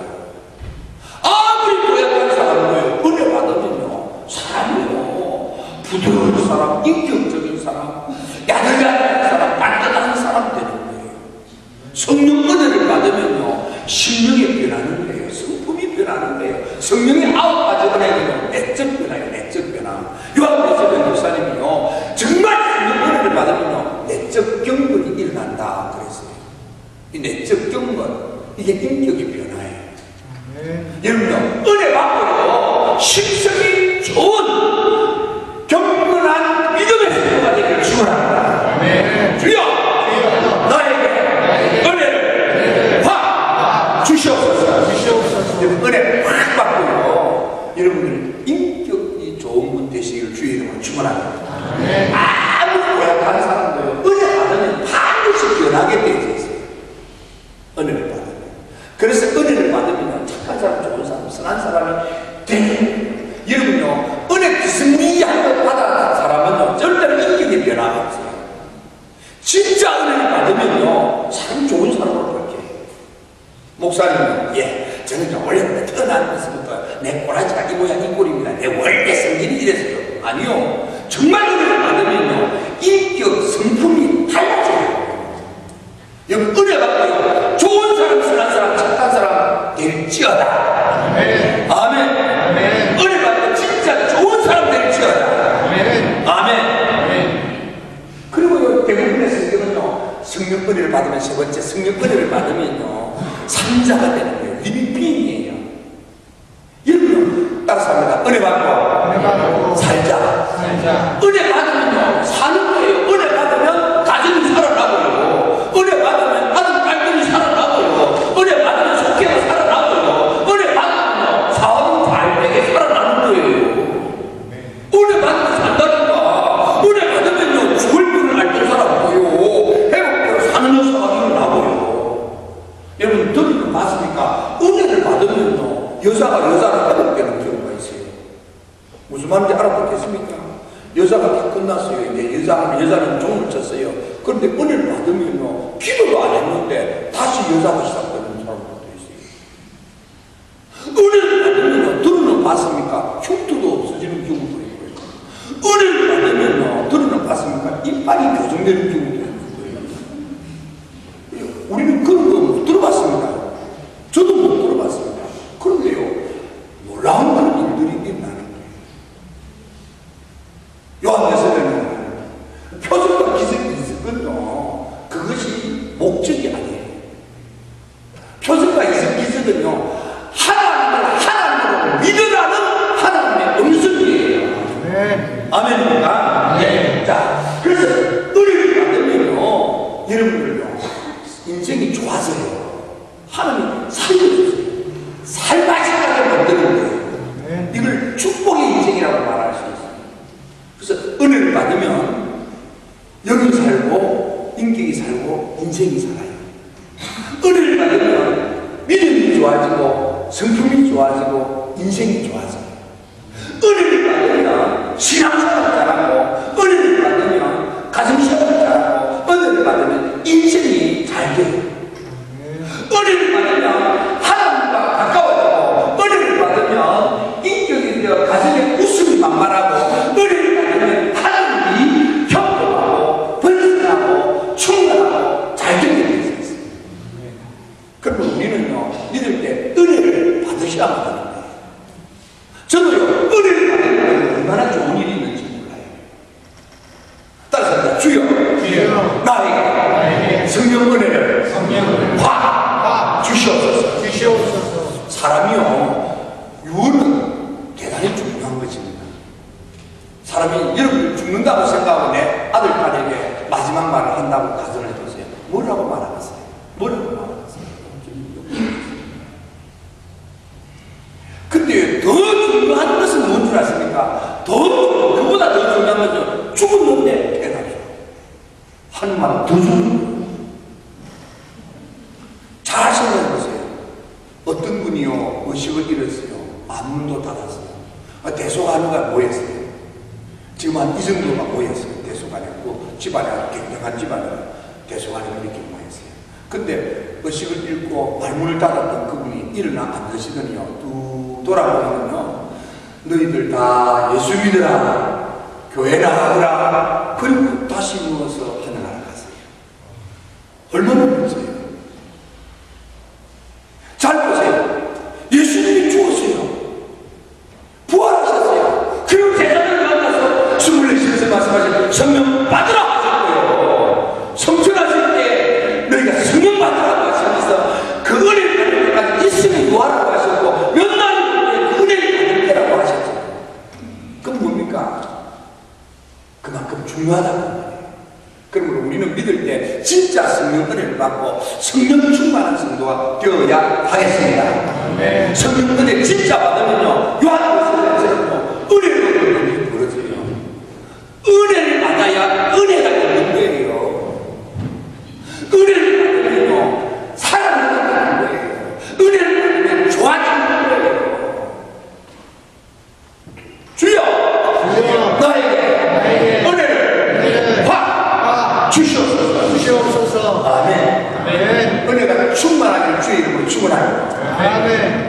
아무리 고약한 사람도요 은혜 받으면요 사람이요 부드러운 사람, 인격적인 사람, 야들야들한 사람, 단단한 사람 되는 거예요. 성령 은혜를 받으면요 심령이 변하는 거예요. 성품이 변하는 거예요. 성령의 9가지 은혜는요 내적 변화예요. 내적 변화. 요한계시록 목사님이요 정말 성령 은혜를 받으면요 내적 경건이 일어난다 그랬어요. 이 내적 경건 이게 인격이 변화예요. 여러분요 은혜 받고요 심성이 좋은 경건한 믿음의 성도가 되기를 축원합니다. 주여 나에게 은혜를 확 주시옵소서. 은혜를 확 받고요 여러분들 인격이 좋은 분 되시기를 주의 이름으로 축원합니다. 아무리 고약한 사람도요 은혜 받으면 반드시 변하게 되어 있어요. 은혜를 받으면. 그래서 은혜를 받으면 착한 사람, 좋은 사람, 선한 사람이 되는 거예요. 여러분요 은혜 기승이한 걸 받아간 사람은요 절대로 인격의 변화가 없어요. 진짜 은혜를 받으면요 사람 좋은 사람으로 바뀌어요. 목사님은 저는 원래 태어나면서부터 내 꼬라지가 이 모양 이 꼴입니다. 내 원래 성질이 이랬어요. 아니요 정말 은혜를 받으면요 인격 성품이 달라져요. 여러분 은혜 받고요 좋은 사람, 선한 사람, 착한 사람 될지어다. 아멘. 은혜 받고 진짜 좋은 사람 될지어다. 아멘. 그리고요 대부분의 성경은요 성령 은혜를 받으면 세 번째 성령 은혜를 받으면요 산자가 되는 거예요. 리빙핑이에요. 여러분 따라서 합니다. 은혜 받고 살자. 은혜 받으면요 사는 거예요. 은혜 받으면 가정이 살아나고요. 은혜 받으면 아들 딸들이 살아나고요. 은혜 받으면 속회가 살아나고요. 은혜 받으면 사업은 잘 되게 살아나는 거예요. 은혜 받으면 산다니까. 은혜 받으면요 죽을 분을 앓던 사람도요 회복되어 사는 여사가 일어나고요. 여러분 들으면 봤습니까? 은혜를 받으면요 여자가 여자를 회복되는 경우가 있어요. 무슨 말인지 알아듣겠습니까? 여자가 다 끝났어요. 이제 여자는 종을 쳤어요. 그런데 은혜를 받으면요 기도도 안 했는데 다시 여자가 시작되는 사람들도 있어요. 은혜를 받으면요 들으면 봤습니까? 흉터도 없어지는 경우도 있고요. 은혜를 받으면요 들으면 봤습니까? 이빨이 교정되는 경우도 있는 거예요. 우리는 그런 거 들어봤습니다. 저도 못 들어봤습니다. 그런데요 놀라운 그런 일들이 일어나는 거예요. 요한계시록에는 표적과 기적이 있었거든요. 그것이 목적이 아니에요. 표적과 기적은요 하나님을 하나님으로 믿으라는 하나님의 음성이에요. 아멘입니까? 네. 자, 그래서 은혜를 받으면요 여러분들요 인생이 좋아져요. 인생이 살아요. 은혜를 받으면 믿음이 좋아지고 성품이 좋아지고 인생이 좋아져요. 은혜를 받으면 신앙생활 잘하고, 은혜를 받으면 가정생활 잘하고, 은혜를 받으면 인생이 잘 돼요. 은혜를 받으면 하나님과 가까워지고, 은혜를 받으면 인격이 되어 가정에 웃음이 만만하고, 은혜를 받으면 하나님이 협조하고 번성하고 충만하고 잘 되게 되어 있어요. 그러면 우리는요, 믿을 때 은혜를 받으시라고 하는 거예요. 저도요, 은혜를 받는 게 얼마나 좋은 일이 있는지 몰라요. 따라서 주여, 나에게 성령 은혜를 확 주시옵소서. 사람이요, 유언은 대단히 중요한 것입니다. 사람이 여러분 죽는다고 생각하고 내 아들, 딸에게 마지막 말을 한다고 가정을 해보세요. 뭐라고 말하겠어요? 근데 더 중요한 것은 뭔 줄 아십니까? 그보다 더 중요한 것은 죽었는데 깨달죠. 하는 말은 더 중요한 거예요. 잘 생각해보세요. 어떤 분이요, 의식을 잃었어요. 만문도 닫았어요. 대소간호가 모였어요. 지금 한 이 정도가 모였어요. 대소간에. 집안에 굉장한 집안에 대소간에 이렇게 모였어요. 근데 의식을 잃고 말문을 닫았던 그분이 일어나 앉으시더니요, 뚝 돌아보면요, 너희들 다 예수 믿으라, 교회나 하라. 그리고 다시 누워서 하늘나라 갔어요. 얼마나 문제예요. 잘 보세요. 예수님이 죽었어요. 부활하셨어요. 그리고 대단을 만나서 24시에서 말씀하신 성령 받으라 하셨고요. 성천하실 때 너희가 성령 받으라고 하시면서 그 은혜를 받을 때까지 있으면 요하라고 하셨고, 몇 날 후에 그 은혜를 받을 때라고 하셨죠. 그럼 뭡니까? 그만큼 중요하다는 거예요. 그러므로 우리는 믿을 때 진짜 성령 은혜를 받고 성령 충만한 성도가 되어야 하겠습니다. 네. 성령 은혜 진짜 받으면요, 요한복음처럼 은혜로 얻는 일이 벌어져요. 은혜를 받아야 은혜가 있는 거예요. 은혜를 받으면요, 사랑을 받는 거예요. 은혜를 받으면 좋아지는 거예요. 주여, 나에게 은혜를 확 주시옵소서. 아멘. 은혜가 충만하길 주의 이름으로 축원합니다. 아멘.